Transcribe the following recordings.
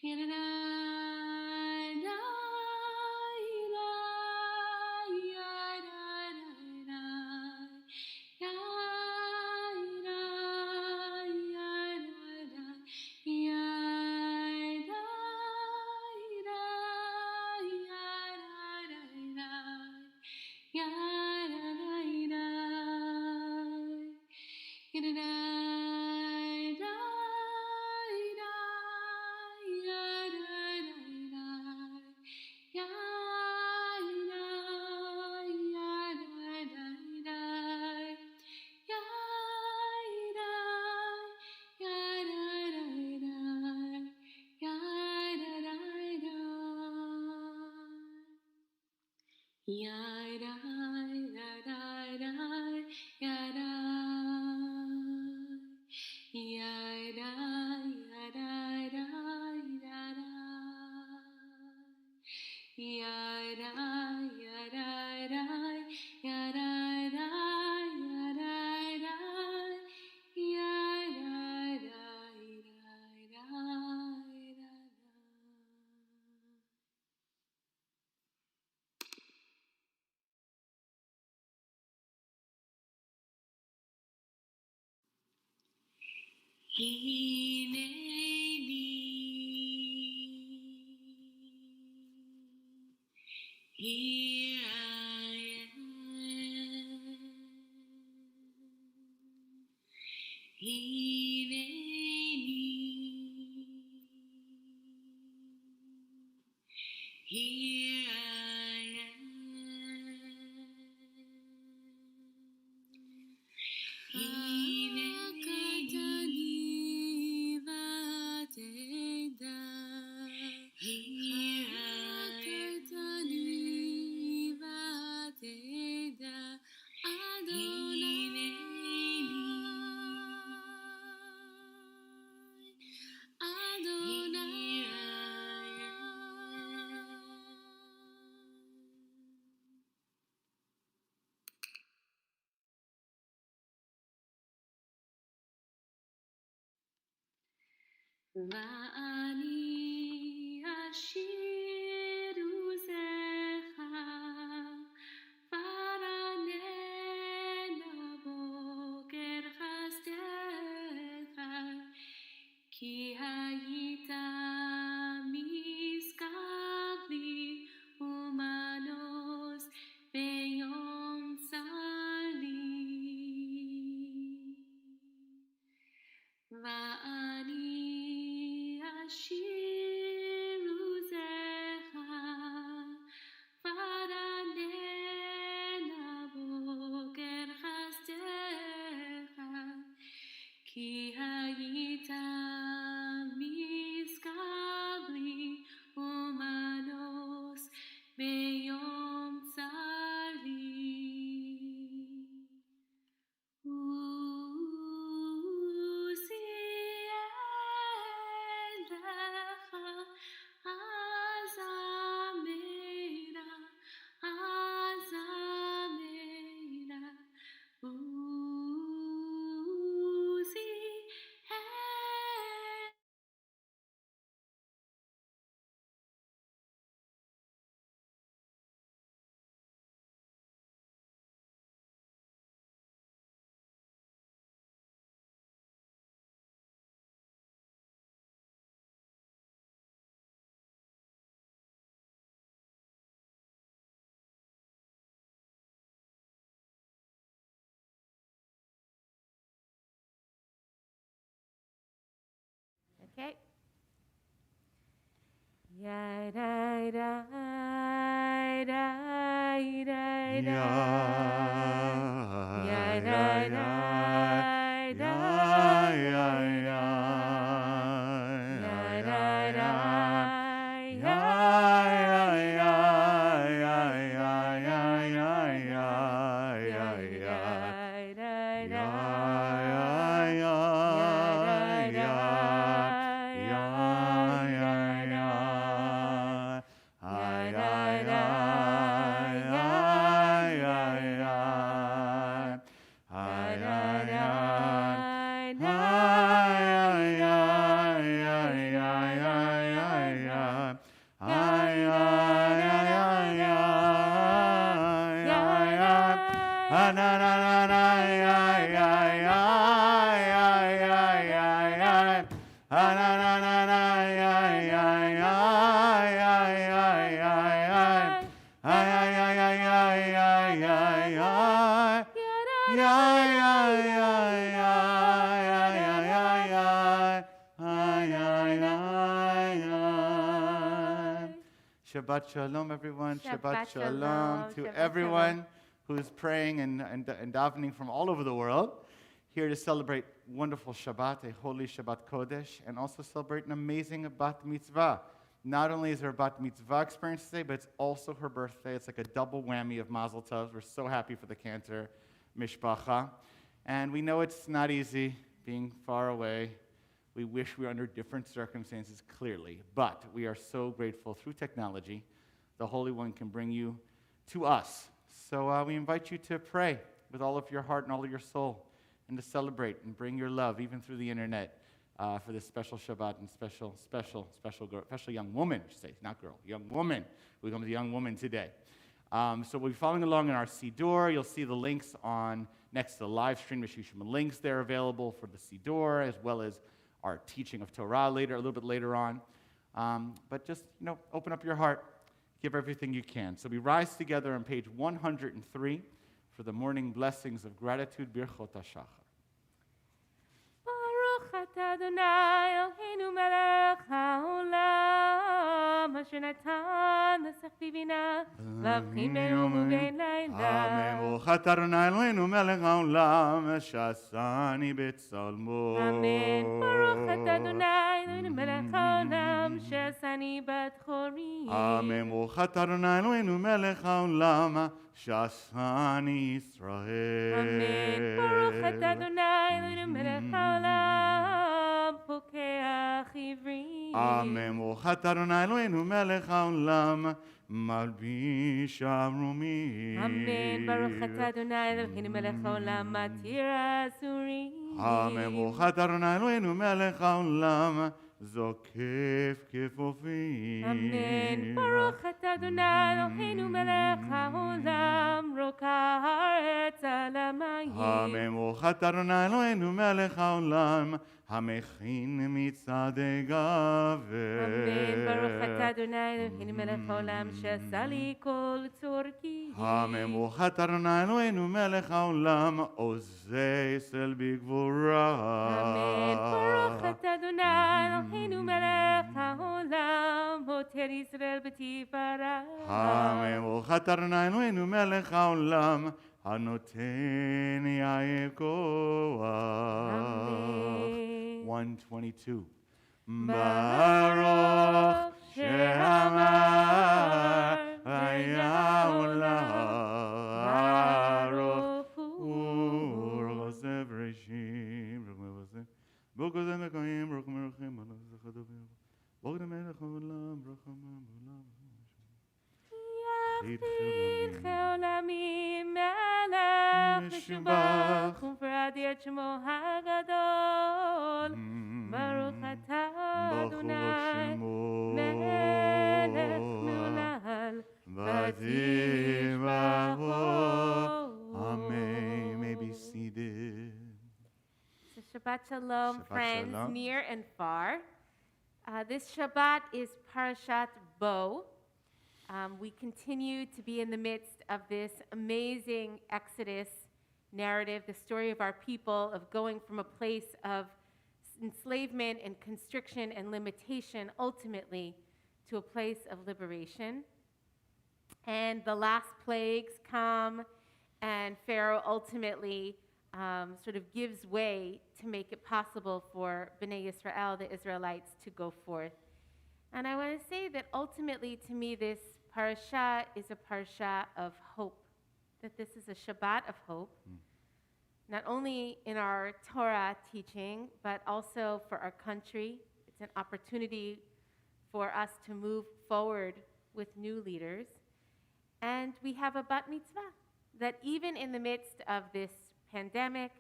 Here I am. Here I ואני אשיר עוזך, וארננה בוקר חסדך, כי היית משגב לי ומנוס ביום צרי. ואני אשיר עוזך, וארננה בוקר חסדך, כי היית משגב לי ומנוס ביום צרי. Okay. Ya da da da da da. Ya da da da ya da. Ya da da ya Shabbat Shalom, everyone. Shabbat Shalom to Shalom. everyone who's praying and davening from all over the world, here to celebrate wonderful Shabbat, a holy Shabbat Kodesh, and also celebrate an amazing Bat Mitzvah. Not only is her Bat Mitzvah experience today, but it's also her birthday. It's like a double whammy of Mazel Tov. We're so happy for the Cantor Mishpacha. And we know it's not easy being far away. We wish we were under different circumstances, clearly. But we are so grateful through technology, the Holy One can bring you to us. So we invite you to pray with all of your heart and all of your soul, and to celebrate and bring your love, even through the internet, for this special Shabbat and special young woman, I should say, not girl, young woman. We come to the young woman today. So we'll be following along in our Siddur. You'll see the links on next to the live stream. There's some links there available for the Siddur, as well as our teaching of Torah later, a little bit later on. But just, open up your heart. Give everything you can. So we rise together on page 103 for the morning blessings of gratitude, Birchot HaShachar. Baruch atah Adonai Eloheinu melech haolam asher natan l'sechti bina להבחין בין יום ובין לילה. ברוך אתה אדוני אלוהינו מלך העולם שעשני בצלמו. אמן. ברוך אתה אדוני אלוהינו מלך העולם שעשני בת חורים. אמן. ברוך אתה אדוני אלוהינו מלך העולם שעשני ישראל. אמן. ברוך אתה אדוני אלוהינו מלך העולם פוקח עברים. אמן. ברוך אתה אדוני אלוהינו מלך העולם מלביש ערומים. אמן. ברוך אתה אדוני אלוהינו מלך העולם מתיר אסורים. אמן. ברוך אתה אדוני אלוהינו מלך העולם זוקף כפופים. אמן. ברוך אתה אדוני אלוהינו מלך העולם רוקע הארץ על המים. אמן. ברוך אתה אדוני אלוהינו מלך העולם המכין מצעדי גבר. אמן. ברוך אתה אדוני אלוהינו מלך העולם שעשה לי כל צורכי. אמן. ברוך אתה אדוני אלוהינו מלך העולם עוזי צל בגבורה. אמן. ברוך אתה אדוני אלוהינו מלך העולם מותיר ישראל בתפארה. אמן. ברוך אתה אדוני אלוהינו מלך העולם הנותן יאיר כוח. אמן. 122. ברוך שאמר היה עולם ברוך הוא עושה בראשים ברוך זה מקיים ברוך מרחם על הזכדובים ברוך למלך העולם ברוך העולם יבטיח העולמים מלך משובח ופרדי את שמו הגדול. ברוך אתה אדוני מלך מעולל ותברכו. Amen. May be seated. So Shabbat Shalom, Shabbat friends Shalom. near and far. This Shabbat is Parashat Bo. We continue to be in the midst of this amazing Exodus narrative, the story of our people, of going from a place of enslavement and constriction and limitation ultimately to a place of liberation. And the last plagues come, and Pharaoh ultimately sort of gives way to make it possible for Bnei Israel, the Israelites, to go forth. And I want to say that ultimately, to me, this parasha is a parasha of hope, that this is a Shabbat of hope, not only in our Torah teaching, but also for our country. It's an opportunity for us to move forward with new leaders. And we have a bat mitzvah, that even in the midst of this pandemic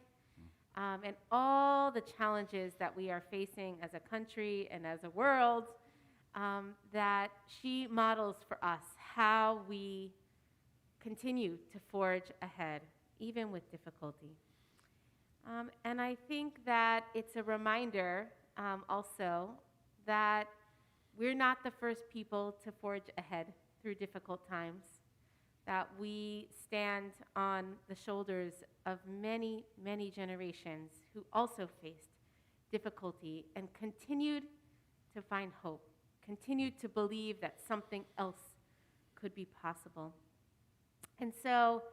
and all the challenges that we are facing as a country and as a world, that she models for us how we continue to forge ahead. even with difficulty. And I think that it's a reminder also that we're not the first people to forge ahead through difficult times, that we stand on the shoulders of many, many generations who also faced difficulty and continued to find hope, continued to believe that something else could be possible. And so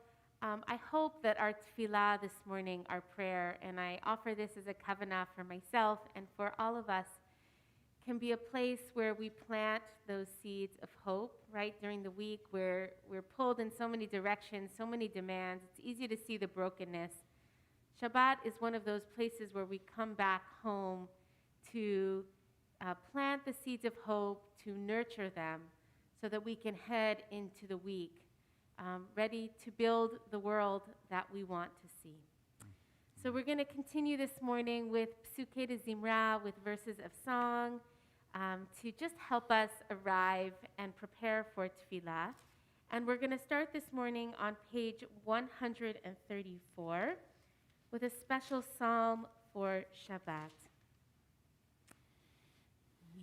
I hope that our tefillah this morning, our prayer, and I offer this as a kavanah for myself and for all of us, can be a place where we plant those seeds of hope, right? During the week, where we're pulled in so many directions, so many demands. It's easy to see the brokenness. Shabbat is one of those places where we come back home to plant the seeds of hope, to nurture them, so that we can head into the week ready to build the world that we want to see. So we're going to continue this morning with Psukei de Zimra, with verses of song, to just help us arrive and prepare for tefillah. And we're going to start this morning on page 134 with a special psalm for Shabbat.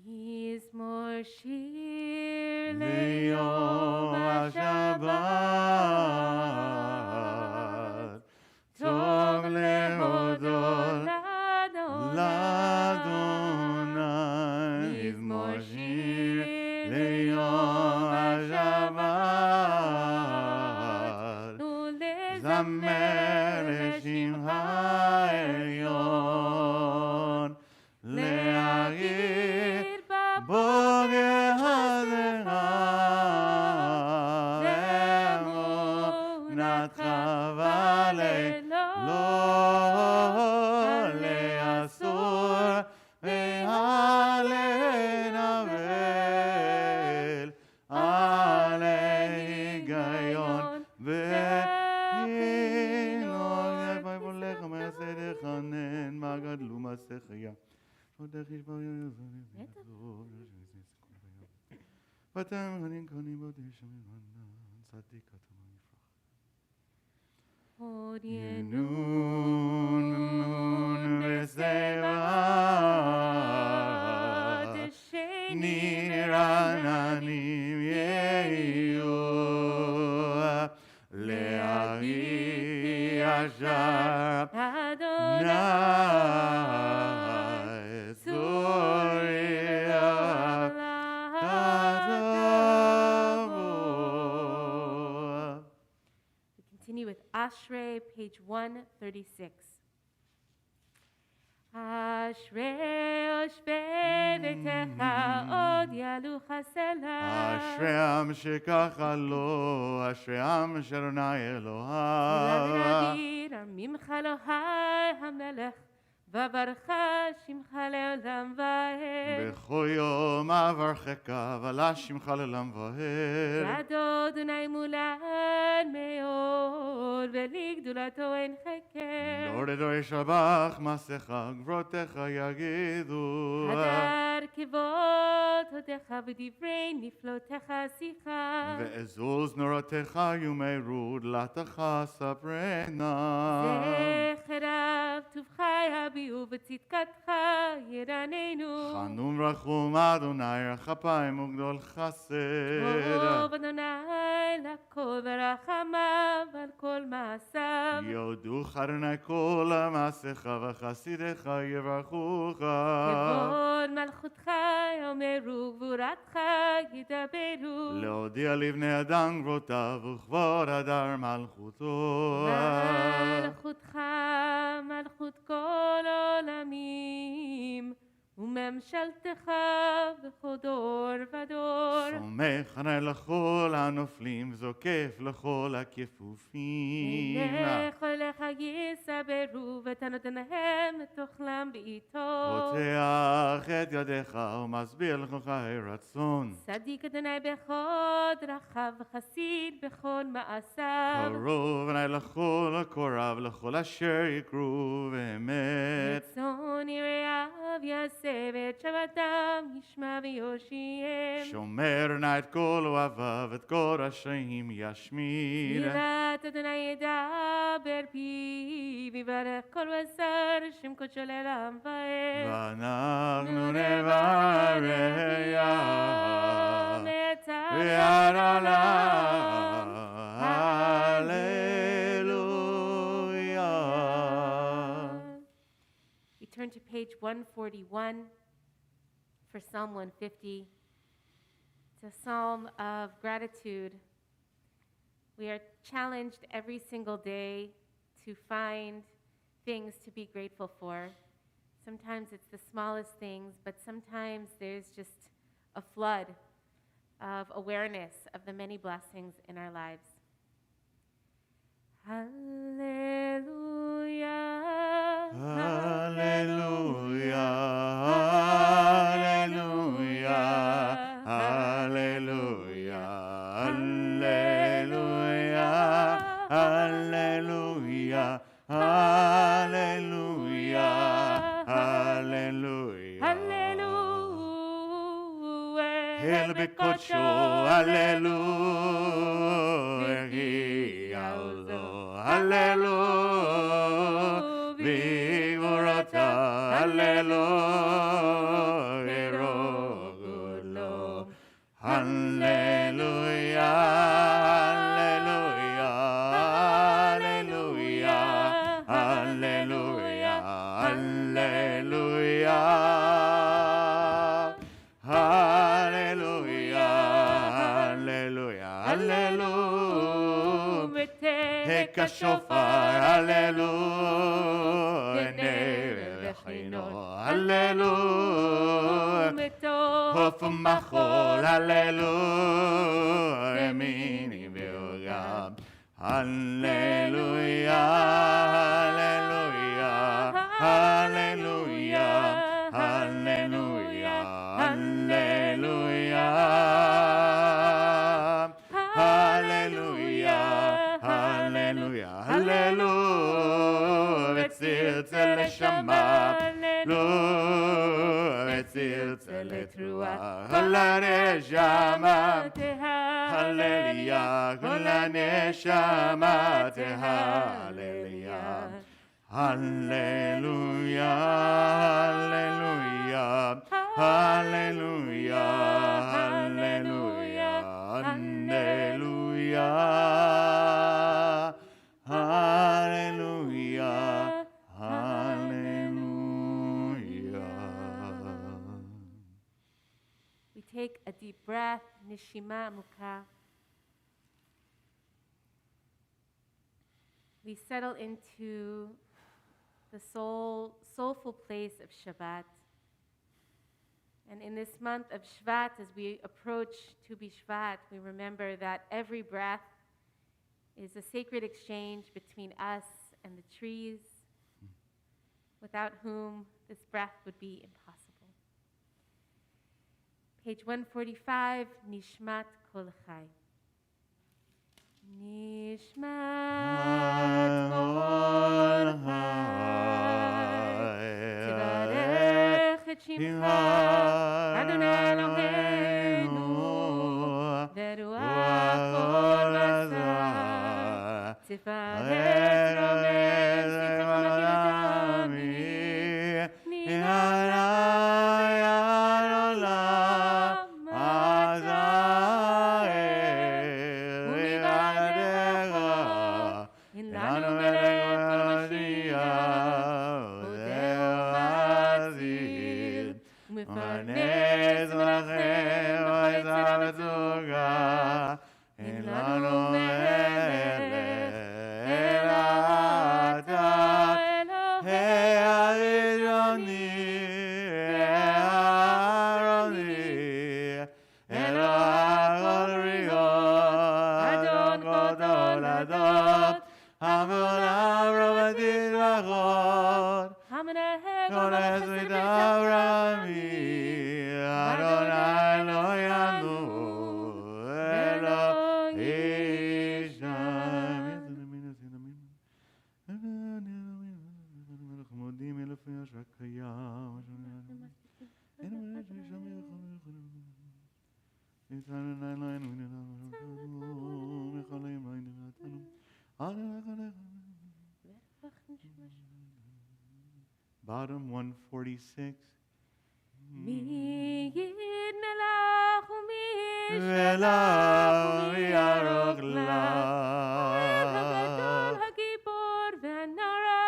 Mizmor shir leyom HaShabbat, Tov lehodot l'Adonai. Mizmor shir leyom HaShabbat, Zamer l'Shimcha Elyon, le'agid bogeh hazecha, le'emunatcha v'le'lo, le'asur ve'ale'navel, ale'higayon ve'hinor. Le'vayvolecha me'asedechanen ma'gadlu ma'secheya. Od Yenun v'sevad sheni ra'nanim yehiyu, le'agi yashar Adonai Surya Katavu. We continue with Ashrei, page 136. Ashrei Oshvei Beitecha Od Yalu Chasela. אשרי עם שככה לו, אשרי עם אשר נא אלוהיו. Navir Amimcha Elohai HaMelech, Vavarcha Shimcha Le'olam Va'ed. בכל יום אברכך ולשמך לעולם ועד. Adonai Mulan Meod, Ve'ligdulato En Cheker. דור לדור ישבח מעשיך, גבורתך יגידו. Hadar Kevod Hodecha V'divrei Niflotecha Sicha. ועזוז נורתך יאמרו דלתך ספרנה. Zecherav Tuvcha Yabiu V'tzidkatcha Yiranenu. חנון רחום אדוני רחפיים וגדול חסד. Tov Adonai Lakol V'rachamav Al Kol Ma'asav. יודו חרני כל מעשיך וחסידיך יברכוך. Kevod Malchutcha Yomeru Gvuratcha Yidaberu. להודיע לבני אדם גבורותיו וכבוד הדר מלכותו. Malchutcha Malchut Kol Olamim. וממשלתך בכל דור ודור. סומך עלי לכל הנופלים וזוקף לכל הכפופים. ילך אליך יסברו ותנתנהם תאכלם בעיתו. פותח את ידיך ומסביר לכוחך רצון. צדיק אדוני בכל דרכיו וחסיד בכל מעשיו. קרוב עלי לכל הקורב לכל אשר יקרו באמת. רצון יראיו יעשה ואת שבתם ישמע ויושיעם. שומר נא אדוני את כל אוהביו, את כל רשעים ישמיר. יראת אדוני ידבר פיו, יברך כל בשר, שם קודשו לעולם ועד. ואנחנו נברך ים את ויד עולם. Hallelujah. We turn to page 141 for Psalm 150. It's a psalm of gratitude. We are challenged every single day to find things to be grateful for. Sometimes it's the smallest things, but sometimes there's just a flood of awareness of the many blessings in our lives. Hallelujah. Hallelujah. Hallelujah. Hallelujah. Hallelujah. Hallelujah. Hallelujah. Hallelujah. Hallelujah. El bekocho. Hallelujah. Hallelujah. Vigorata. Hallelujah. Rogulo. Hallelujah. Hallelujah. Hallelujah. Hallelujah. Hallelujah. Hallelujah. Hallelujah. Heka shofar. Hallelujah. Nevechino. Hallelujah. Hof machol. Hallelujah. Mini beogam. Hallelujah. Hallelujah. Hallelujah. Hallelujah. Hallelujah. Hallelujah. Hallelujah. Tzilzel neshama. Hallelujah. Tzilzel truah. Hallelujah. Hallelujah. Hallelujah. Hallelujah. Hallelujah. Hallelujah. Hallelujah. Hallelujah. Hallelujah. Hallelujah. We take a deep breath, nishima mukha. We settle into the soulful place of Shabbat. And in this month of Shvat, as we approach Tu B'Shvat, we remember that every breath is a sacred exchange between us and the trees, without whom this breath would be impossible. Page 145, Nishmat Kol Chai. Nishmat Kol Chai, Tivarech et Shimcha, Adonai Eloheinu, Veruach Kol Basar, Tivarech Romen, Titzam Makir Bottom 146. מי נלך ומי ולא ירוק הגדול, לך הגיבור והנורא,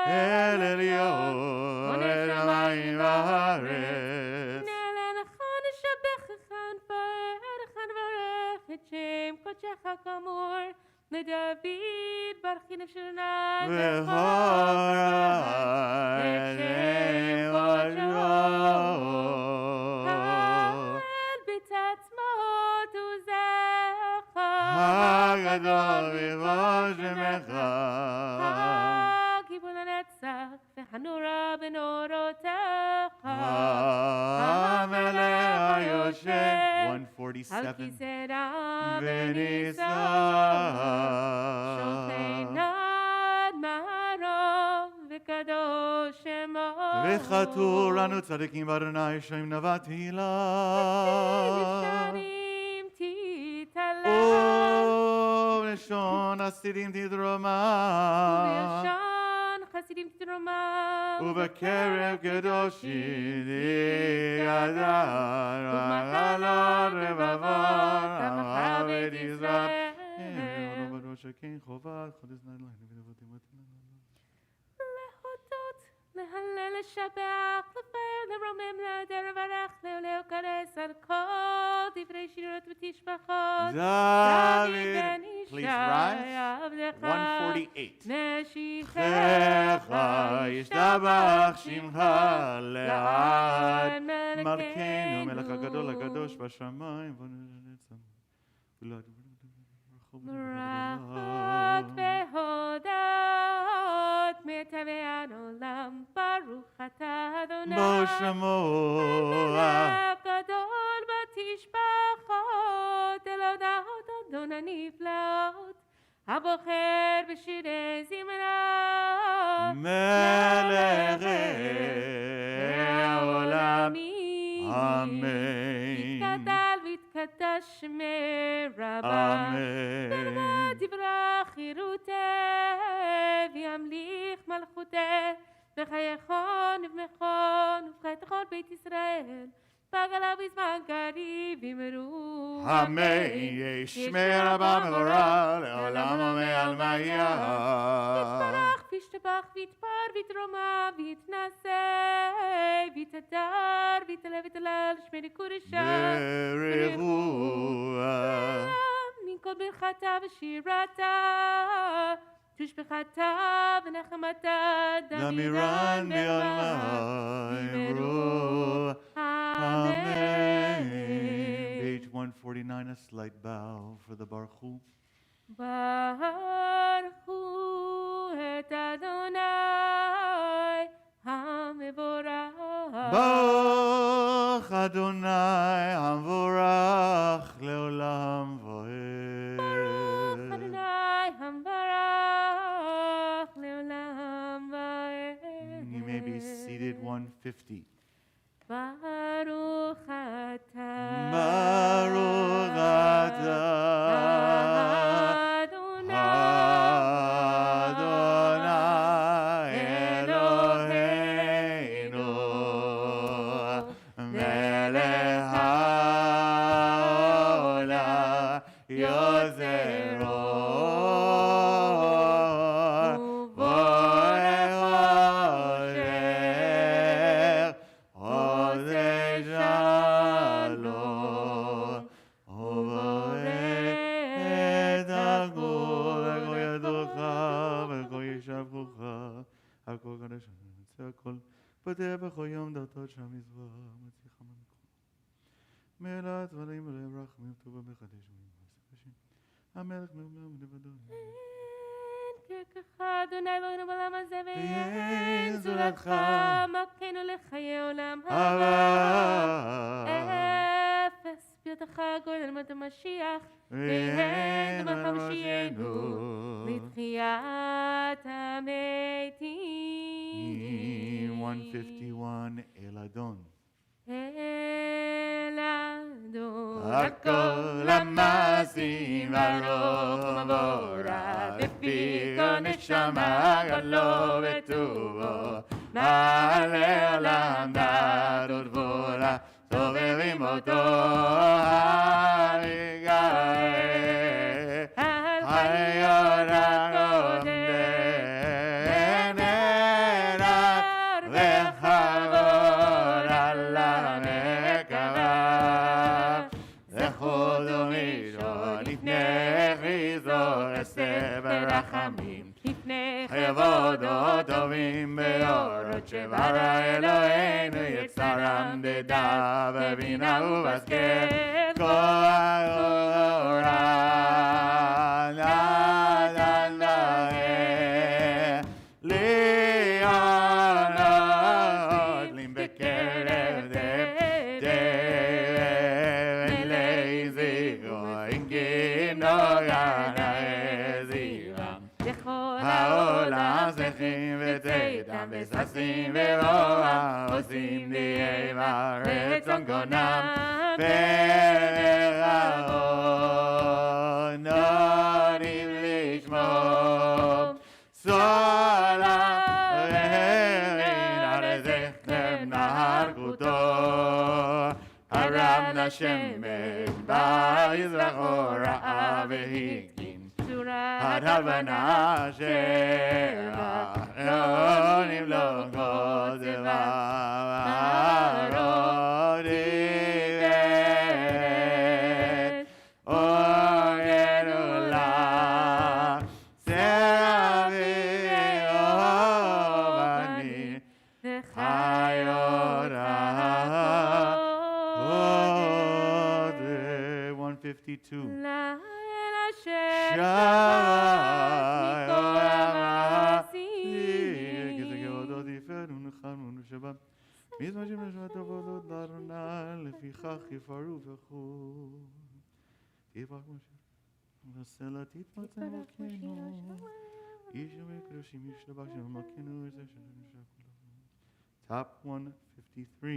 אל עליון השמיים והארץ. נלך נשבחך נפארך נברך את שם קודשך כאמור, לדוד ברכי נפשנה וחורה את שם קודשו. האל בצעצמות וזכר, הגדול בבוא שמך. הגיבור לנצח והנורא בנורותיך. המלך היושב. על 147. כיסא רם ונישא. שוכן עד מערום וקדוש שמו. וחתור לנו צדיקים באדוני שרים נבע תהילה. ישרים תתעלה. ולשון חסידים תדרומה. ובלשון חסידים תתרומם. ובקרב קדושים תיעדה. ומחלות רבבות עמך בית ישראל. שכן חובה חודש נעליים ונבוטים להודות, להלל, לשבח, לפאר, לרומם, להדר, לברך, להוקרס על כל דברי שירות ותשבחות. David, please rise. עבדך 148. נשיחך ישתבח שמך לעד מלכנו מלך הגדול הקדוש בשמיים ברכות והודות מטבע העולם, ברוך אתה אדוני בו שמוע מלך גדול בתשבחות, אל הודעות אדון הנפלאות, הבוחר בשירי זמרה, מלכי העולמים, אמן. יתגדל ויתקדש מרבה, אמן. ברמה דברה חירותה, וימליך מלכותה, וחייכון ובמכון, ובחית כל בית ישראל, פגלה בזמן קריב אמרו, אמן. ישמר רבה מגורל לעולם ומעלמיה. יתברך וישתבח ויתפאר ויתרומם ויתנשא ויתהדר ויתעלה ויתהלל שמי קודשה ברבועה מן כל ברכתה ושירתה תשבחתה ונחמתה דמירן בעלמא אמרו Amen. Page 149, a slight bow for the Baruch Hu. ברכו את אדוני המבורך. ברוך אדוני המבורך לעולם ועד. ברוך אדוני המבורך לעולם ועד. You may be seated 150. ברוך אתה. ברוך אתה. אדוני אלוהינו מלך העולם יוזרו בורא חושך עושה שלום ובורא את הגבול וכל ידוך וכל ישבחוך הכל קדוש נמצא הכל פודה בכל יום דרתו שם מזבח מציחה ממקום מלאת דברים ולב רחמים טובה מחדש ומעשה המלך מעולם לבדו אין כרך אדוני אלוהינו בעולם הזה ואין זולתך זולתך מלכנו לחיי עולם הבא אפס ביותך גואל אל מות המשיח ואין דמך על מושיענו ראשנו לתחיית המתים 151 אל אדון אל אדון הכל המעשים הרוב ומבורא בפי כל נשמה גדלו וטובו מעלה עולם דעת ודבורה סובבים אותו הרגעה היוד הקודם נרח וכבוד על המקרב זכות ומישור לפני חיזור עשה ברחמים כבודו טובים באורות שברא אלוהינו יצרם דדה בבינה ובשכל כוח אורה נתן להם להיות לים בקרב ולזיגו אינגים נוגן הזירם העולם שמחים ותדם וששים ורוע עושים דיימה רצון גונם ולראות נונים לשמור סולה ואין הרי זכר נהרגותו הרב נשמש ביזרחו רעה והקים הלבנה שלה לא נמלוך כל דבר הרוד איבד אורגנו לה סרע ואובני חיות עוד 152 מזמנים לשבת עבודות לארונה, לפיכך יפרו וכו'. יברך משה, וסלע תתמצא מלכנו, איש וקדושים ישתבח שם מלכנו, וזה שנשאר כולנו. Top 153.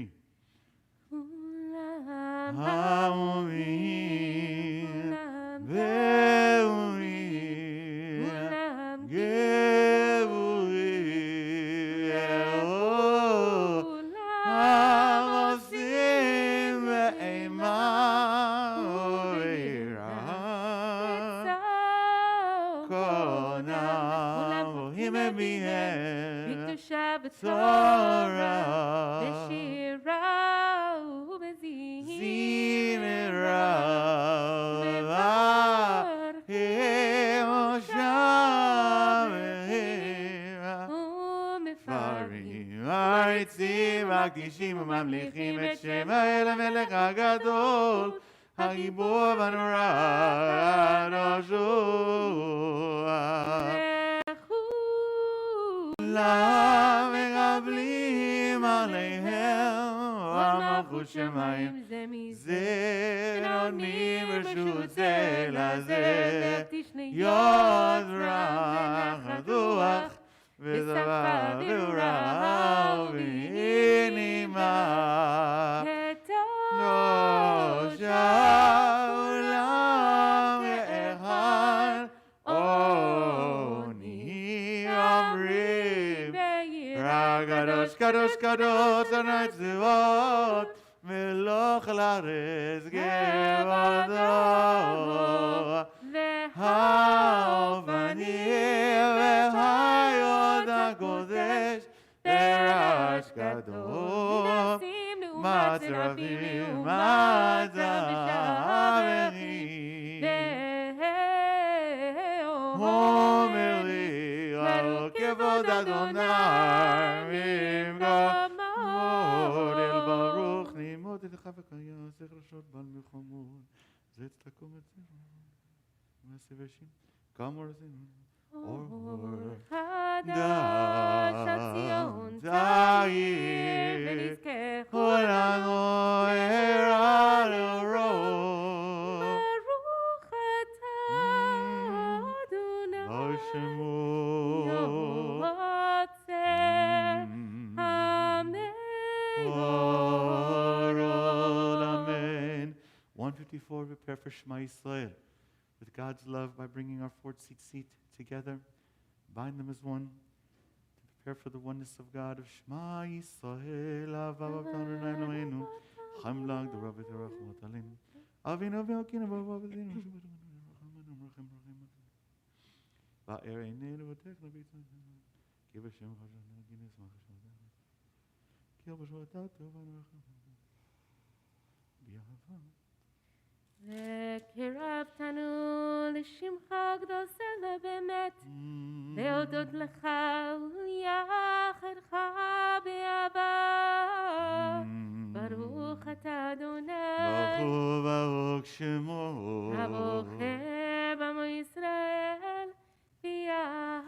האומים ואומים גבורים הרוסים ואימה ובירה קונם בוהים מביהם בקדושה בצורה בשירה ובזמרה מעריצים מקדישים וממליכים את שם האל המלך הגדול הגיבור והנורא הנושע למקבלים עליהם המלכות שמיים זה נותנים רשות זה לזה יוד רך הדוח ושפה ורעה ונעימה נושע עולם אחד עוני אומרים קדוש קדוש קדוש אדוני צבאות מלוך לארץ כבודו והאופנים והיות הקודש ברעש גדול מצרפים מצברים אומר לי על כבוד אדוני במקומות אל ברוך נעמוד אליך וקיים זכר שעות בל מלחמות זה צדקו מצרים ומסבשים כאמור עשינו אור חדש ציון תאיר ונזכה כולנו ערה לאורו ברוך אתה אדוני בשמו יוצא המלך אמן 154, prepare for Shema Yisrael. With God's love, by bringing our fourth seat together, bind them as one, to prepare for the oneness of God of Shema Yisrael. Avav Avtanu Eloheinu, Chaim Lag D'Rabbi Terachmot Aleinu, Avinu V'Elkeinu V'Avav Avinu Shabbat Rachem Ba'er Einenu V'Tech L'Beitzah Ki B'Shem Chashan Nagin Esmach Shabbat Ki B'Shvatat Tova Rachem B'Yahava וקרבתנו לשמך הקדוש אלה באמת, להודות לך וליחדך באהבה. ברוך אתה אדוני, ברוך שמו, הבוחר בעמו ישראל באהבה.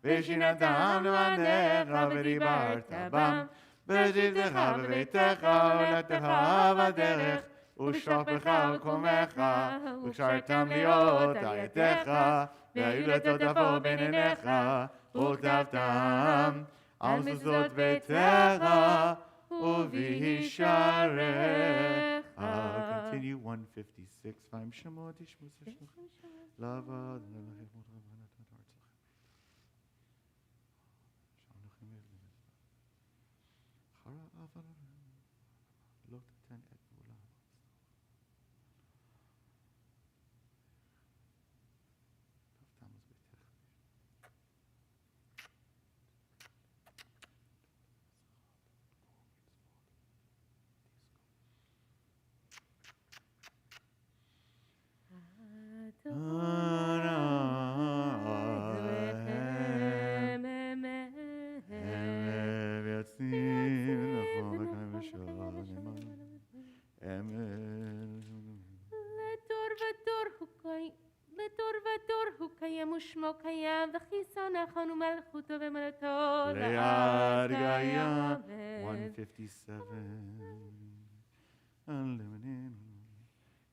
ושנתם לבניך ודיברת בם, בשבתך בביתך ולתך בדרך, ושלח בך וקומך, וקשרתם להיות עייתך, והיו לטוטפו בין עיניך, וכתבתם על מזוזות ביתך ובישעריך. Continue 156. Vayim Shemot Yishmus Yishmuch Lavad ושמו קיים, וחיסון נכון ומלכותו ומלכותו לעד גאיה. 157.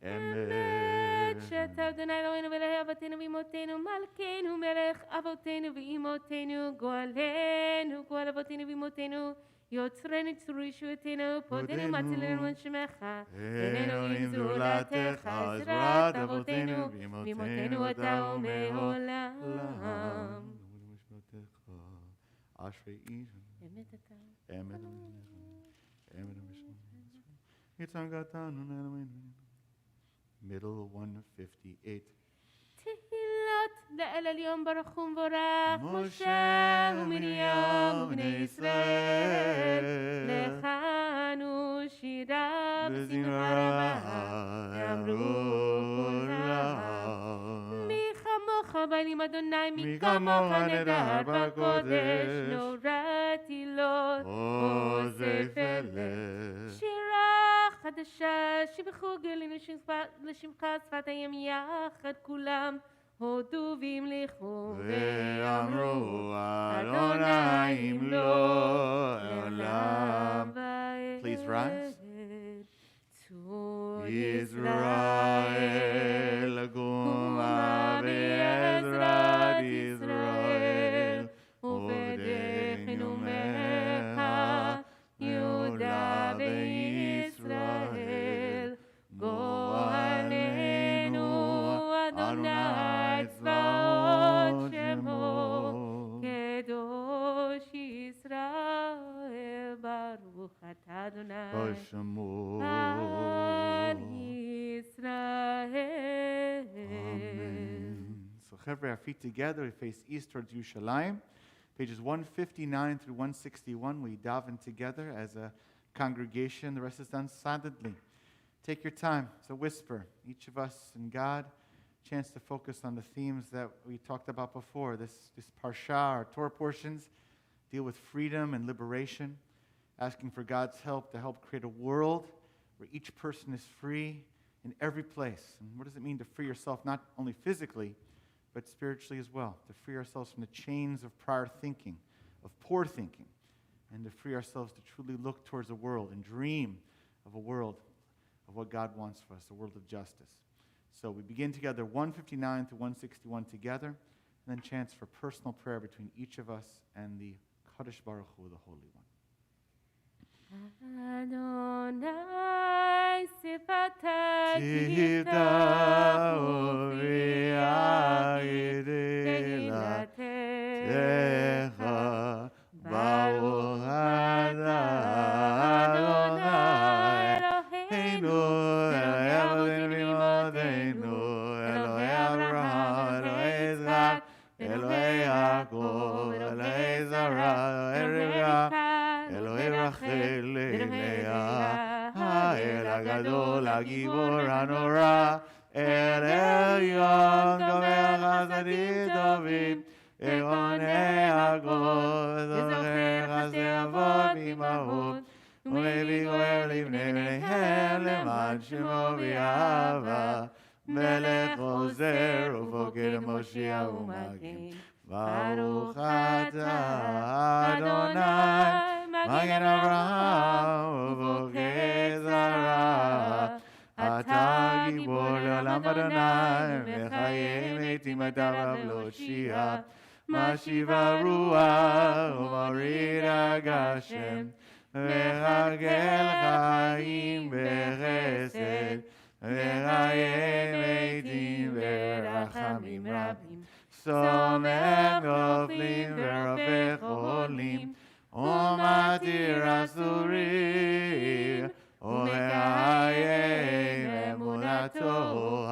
אמת שאתה אדוני אלוהינו ואלוהי אבותינו ואמותינו, מלכנו מלך אבותינו ואמותינו, גואלנו גואל אבותינו ואמותינו, יוצרנו צור ישועתנו, פודנו מצילנו ונשמך, איננו עם זולתך, עזרת אבותינו ואמותינו אתה ומעולם. אשרי איש אמת אתה אמת יצגתנו נלמנו. Middle 158. תהילות לאל עליון ברוך ומבורך, משה ומרים בני ישראל, לכנו שירה בשמחה רבה, יאמרו כולם. מי כמוך בנים אדוני, מי כמוך נהדר בקודש, נורא תהילות עוזי פלא. שירה חדשה שיבחו גלינו לשמך, שפתיים יחד כולם, הודו והמליכו ואמרו אדוני ימלוא לעולם ועד. Please rise. צור ישראל קומה בעזרת ישראל, ובדרך נאומך יהודה וישראל, גואלנו אדוני צבאות שמו, קדוש ישראל. Adonai B'Shemo. Al Yisrael. Amen. So, Chevre, our feet together, we face east towards Yerushalayim. Pages 159 through 161, we daven together as a congregation. The rest is done silently. Take your time. It's a whisper. Each of us and God, chance to focus on the themes that we talked about before. This parsha, our Torah portions, deal with freedom and liberation, asking for God's help to help create a world where each person is free in every place. And what does it mean to free yourself, not only physically, but spiritually as well? To free ourselves from the chains of prior thinking, of poor thinking, and to free ourselves to truly look towards a world and dream of a world of what God wants for us, a world of justice. So we begin together 159 to 161 together, and then chance for personal prayer between each of us and the Kadosh Baruch Hu, the Holy One. Adonai sifata Tivta uv'yayidecha baruch Adonai Eloheinu Elohei Avotenu v'imotenu Elohei Avraham Elohei Yitzchak Elohei Yaakov Elohei Zara Elohei Rivka Elohei Rachel Leah האל הגדול הגיבור הנורא אל עליון גומר חסדים טובים עירוני הגול זוכר חסדי אבות ואימהות ומביא גואל לבני בניהם למען שמו ויאהבה מלך עוזר ופוקד מושיע ומגן ברוך אתה אדוני מגן אברהם ובוקר זרע אתה גיבור לעולם אדוני מחיי מתים אתה רב להושיע משיב הרוח ומוריד הגשם מרגל חיים בחסד וחיי מתים ברחמים רבים סומך נופלים ורופא חולים ומתיר אסורים ומקיים אמונתו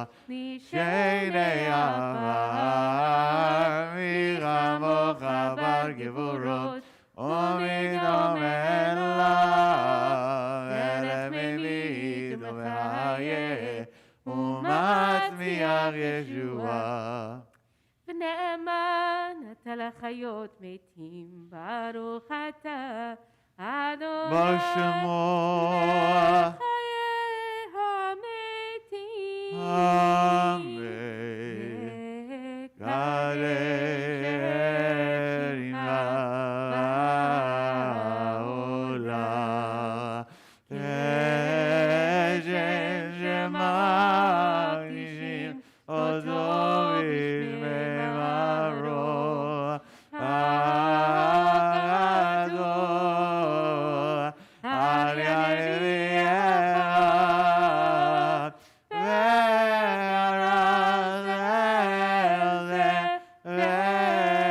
שני עבר מרמוך בר גבורות ומדומה אליו אלף מביט ומחיה ומצמיח ישועה ונאמן אתה לחיות מתים ברוך אתה אדוני בשמו לחיי המתים אמן גדל עמך העולה תשם שמקדישים אותו בשמי הגדול על יד נביאיך וארז אל זה ואמר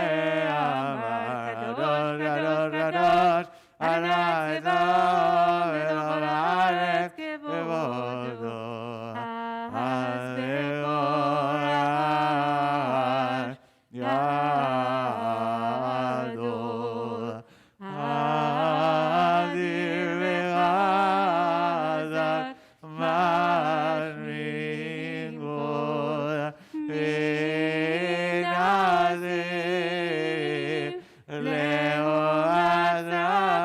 קדוש קדוש קדוש אדוני צבאות ולכל הארץ כבודו אז בכל ידו אדיר וחזק משמין גול ונזיר לאור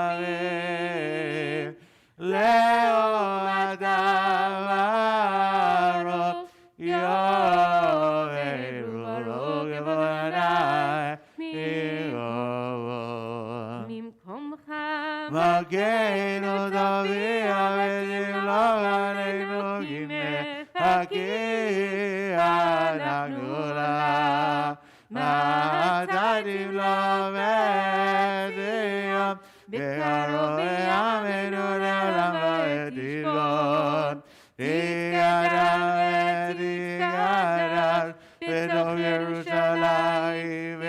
הזרמים לאור הדברות יאמרו לו גבוהי ממקומך מגנו תביע ותמלוך עלינו כי אנחנו לך מצאתים לו וציון בקרוב בימינו לעולם ועד תשכון תתקדש ותתקדש בתוך ירושלים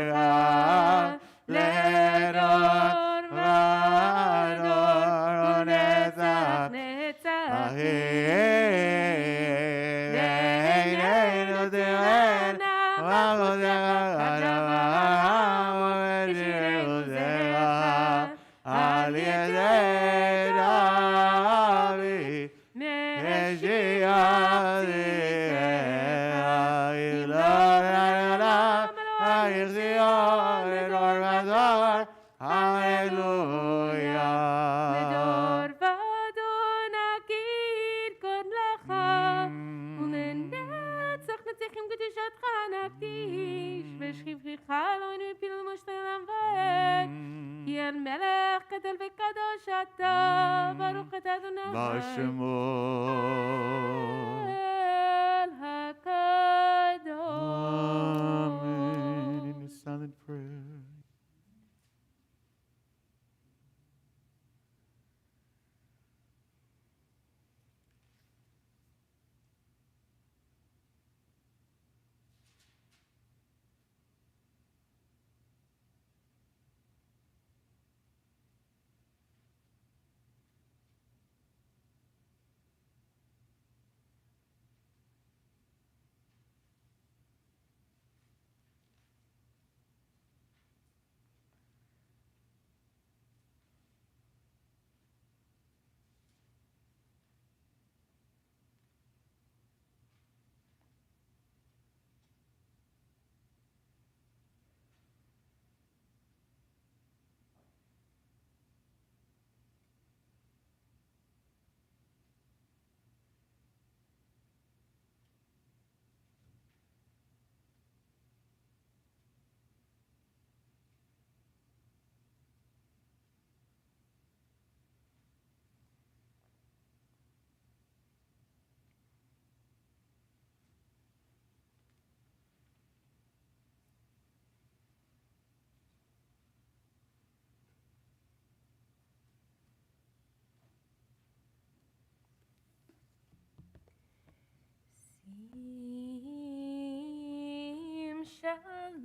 ורב לדור ודור על ידי דוד, משיח זיכך, אלוהינו, היחיון לדור ודור, הללויה. לדור ודור נגיד גודלך, ולנצח נצחים קדושתך נקדיש, ושכיבך אלוהינו מפיל מושלם ועד, כי אין מלך גדול וקדוש אתה, ברוך אתה אדוני בשמו. אל הקדוש. Amen. In a silent prayer.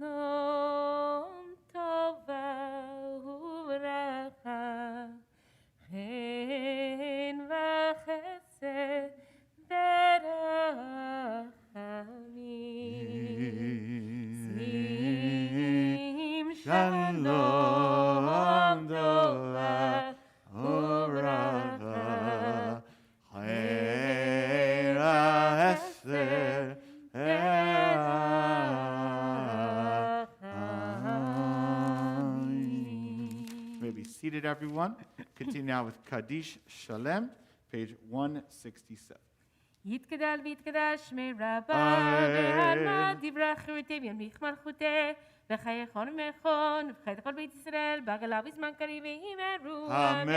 Shalom tova ubracha, chen v'chesed berachamim. Shalom tova ubracha, chen v'chesed Seated, everyone. Continue now with Kaddish Shalem, page 167. יתגדל ויתקדש מרבה בעלמא דברי חירותי וימליך מלכותי וחיי חון ומכון ובחי לכל בית ישראל בעגלה בזמן קריב וימרו אמן.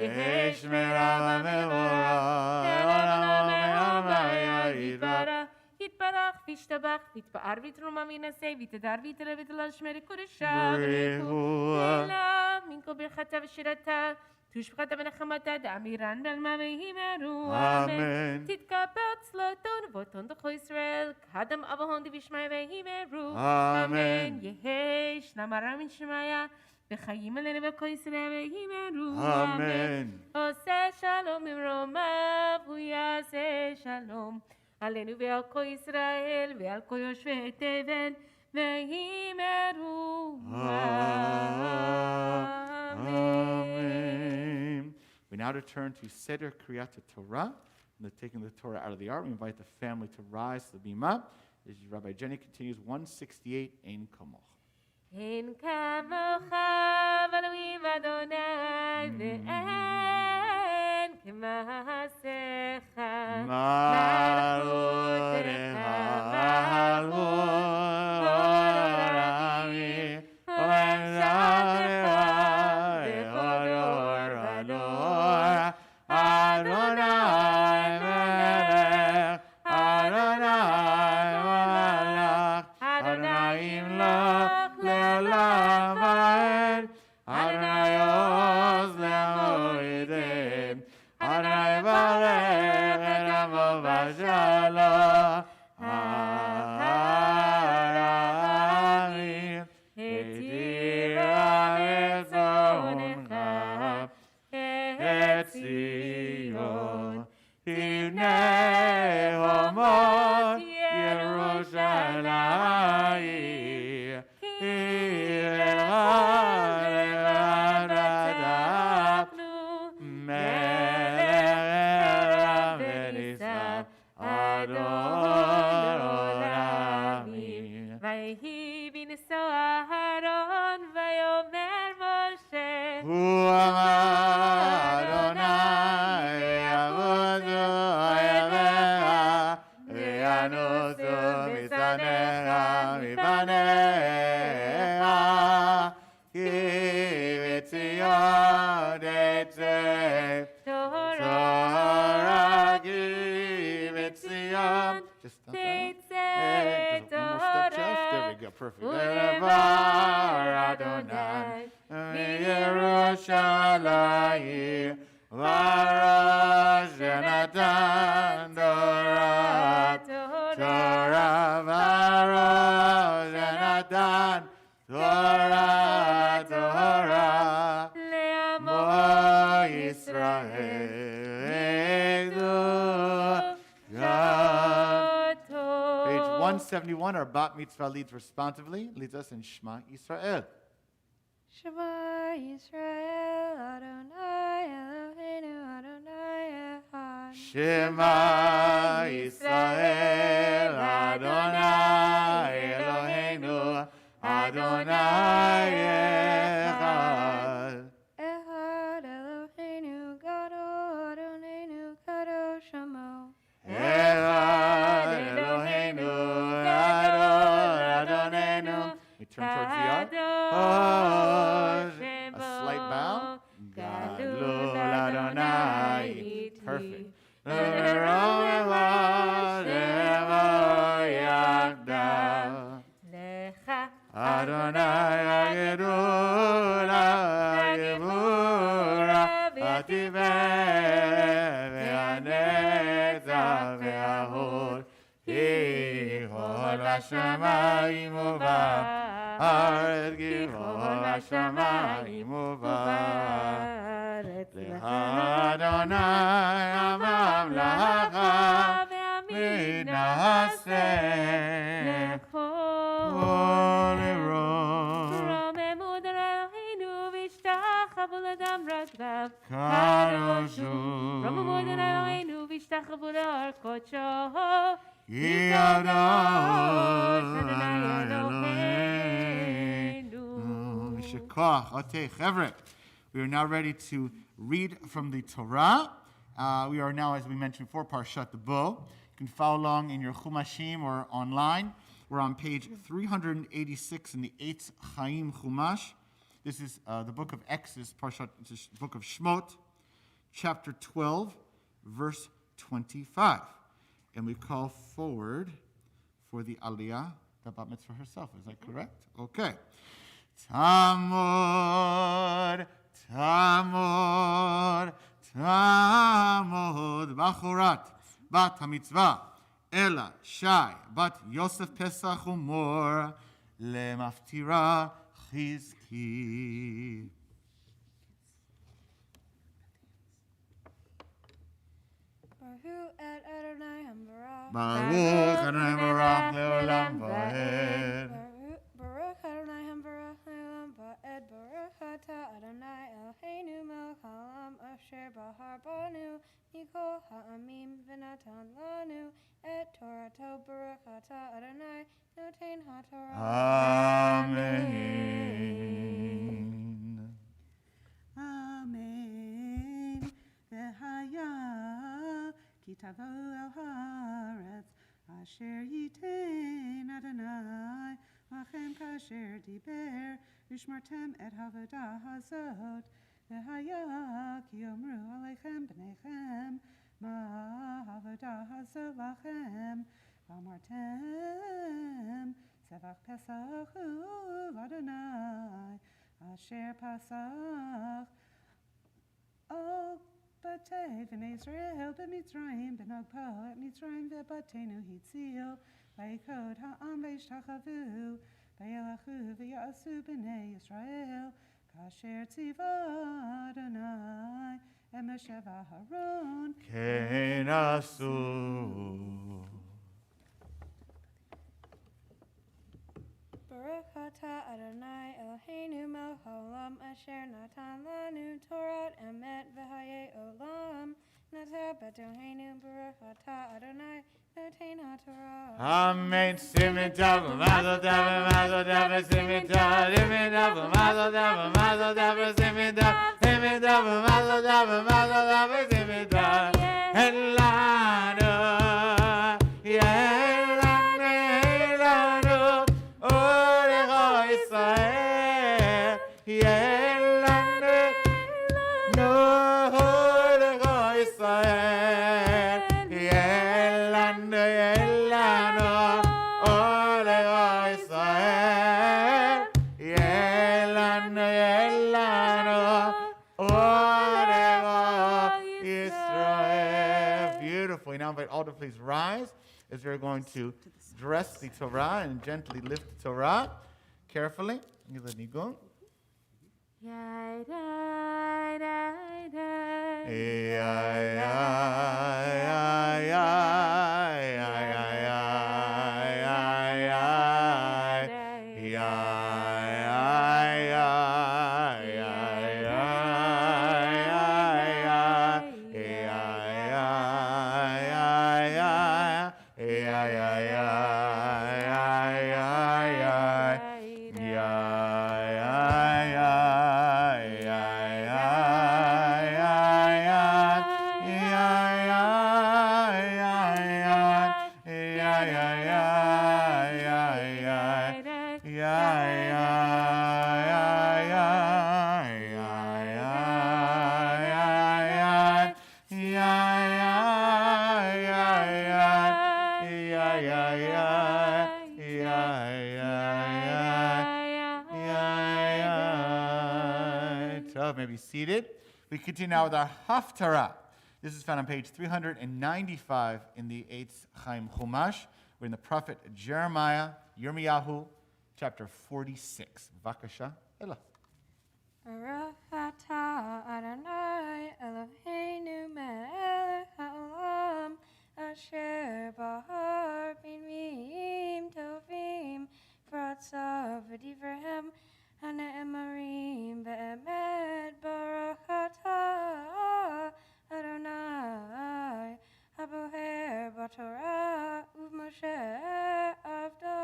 יהי שמירה ומבורך לעולם ועד יתברך. יתברך וישתבח ויתפאר ויתרומם וינשא ויתהדר ויתעלה ויתהלל שמי לקודשה ולעילא מן כל ברכתה ושירתה תושבחתה ונחמתה דאמירן בעלמא וימרו אמן. תתקבל צלותו נבואתון דרכו ישראל קדם אבהון דבישמעיה וימרו אמן. יהי שלום הרע מן שמעיה וחיים עלינו וכל ישראל וימרו אמן. עושה שלום ממרומיו הוא יעשה שלום עלינו ועל כל ישראל ועל כל יושבי תבל וימרו Amen. We now return to Seder Kriyat Torah. And taking the Torah out of the ark, we invite the family to rise to the bima. As Rabbi Jenny continues, 168, Ein Kamoch. אין כמוך אלוהים אדוני ואין כמעשיך מלכותך מלכות עולמי ומשלך בכל דור ודור אדוני מלך אדוני מלך אדוני ימלוך לעולם ועד אדוני עוז למורידים אדוני יברך את עמו בשלום הארמים התירה רצונך את ציון תבנה חומות ירושלים כי לך לבד אתה Hu amar Adonai Avodu Oyevecha V'yanusu misanecha mipanecha Ki v'tzion tetzeh Torah Ki v'tzion. Just stop there. Just one more step, Jeff. There we go. Perfect. Levar Adonai Yerushalayim Varosh Jonathan Torah Torah Varosh Jonathan Torah Torah Mo Yisrael Page 171, our Bat Mitzvah leads responsively, leads us in Shema Yisrael. Shema Yisrael, Adonai Eloheinu, Adonai Echad. Shema Yisrael, Adonai Eloheinu, Adonai Echad. Echad Eloheinu, Gadol, Adonai Kadosh Shemo. Echad Eloheinu, Gadol Adonai. We turn towards the ark. A slight bow. Gadol Adonai. Perfect. Adonai Agedula Agevura Ativeh Ve'anetza Ve'ahod Gihol Hashamayim U'va'aretz Gihol Hashamayim U'va'aretz Lecha Adonai Hamamlacha V'naseh Holy Road Kadoshu We are now ready to read from the Torah. We are now, as we mentioned before, Parshat Bo. You can follow along in your Chumashim or online. We're on page 386 in the Eitz Chaim Chumash. This is the book of Exodus, Parshat, the book of Shmot, chapter 12, verse 25. And we call forward for the Aliyah, the Bat Mitzvah herself. Is that correct? Okay. Tamod, Tamod, Tamod, Bachurat, Bat HaMitzvah, Ela, Shai, Bat Yosef Pesach Umor, Lemaftira Chizki. Baruch et Adonai Hambarach. Baruch Adonai Barach Leolam Vaed. Baruch Adonai Hambarach Leolam Vaed. Baruch Ata Adonai Eloheinu Melech Haolam Asher Bahar Banu Mikol Ha'amim V'natan Lanu et Torato. Baruch Ata Adonai Noten HaTorah. Amen. Amen. V'haya ki tavo el haaretz asher yiten Adonai lachem kasher diber ushmartem et havodah hazot v'haya ki yomru aleichem b'neichem ma havodah hazot lachem v'amartem sevach pesach hu Adonai asher pasach Oh, Batei v'nei Israel b'Mitzrayim b'nagpo et Mitzrayim v'batenu hitzil v'yikod ha'am v'yishtachavu v'yelachu v'yasu b'nei Israel kasher tziva Adonai et Moshe v'Aharon Kenasu. Baruch Ata Adonai Eloheinu Melech Haolam Asher Natan Lanu Torah Emet V'Haye Olam Nata Batohainu Barakata Adonai Notain HaTorah. Amen. Simitav, mazel tov, mazel tov, simitav, simitav, mazel tov, mazel tov, simitav, simitav, mazel tov, mazel tov, simitav. Elanu, Elanu, Elanu, Orecha Yisrael, Elanu, no Orecha Yisrael, Elanu, Elanu, Orecha Yisrael, Elanu, Elanu, Orecha Yisrael. Beautiful. We now invite all to please rise as we're going to dress the Torah and gently lift the Torah carefully. Let me go. Yai, dai, dai, dai. Maybe seated. We continue now with our Haftarah. This is found on page 395 in the Eitz Chaim Chumash. We're in the prophet Jeremiah, Yirmiyahu, chapter 46. Vakasha, Ella. Barakata Adonai Eloheinu melech haolam asher bahar bimim tovim v'ratzav v'divrehem hane'emarim be'emet barakata Adonai haboher b'torah u'moshe avdo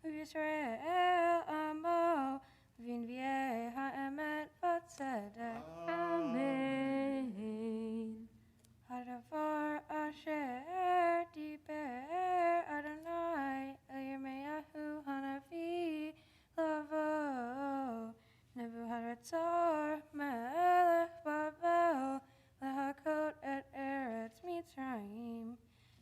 u'Yisrael amo v'nvi'eh ha'emet v'tzedek. Amen. Hadavar asher diber Adonai el Yirmiyahu hanavi lavo Nebuchadnezzar melech Babel lehakot et eretz Mitzrayim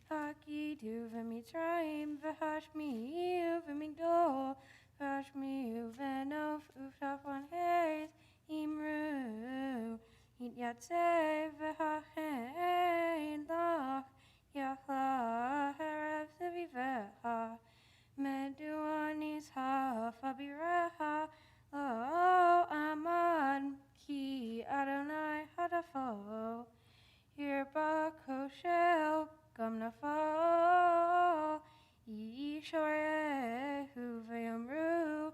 hakidu v'Mitzrayim v'hashmiu v'migdol v'hashmiu v'nof u'ftafon hez imru Yatzeh v'hachein lach yachla harav seviveha meduanis ha'fabireha lo aman ki Adonai hadafo yirba koshel gam nafal yishorehu v'yomru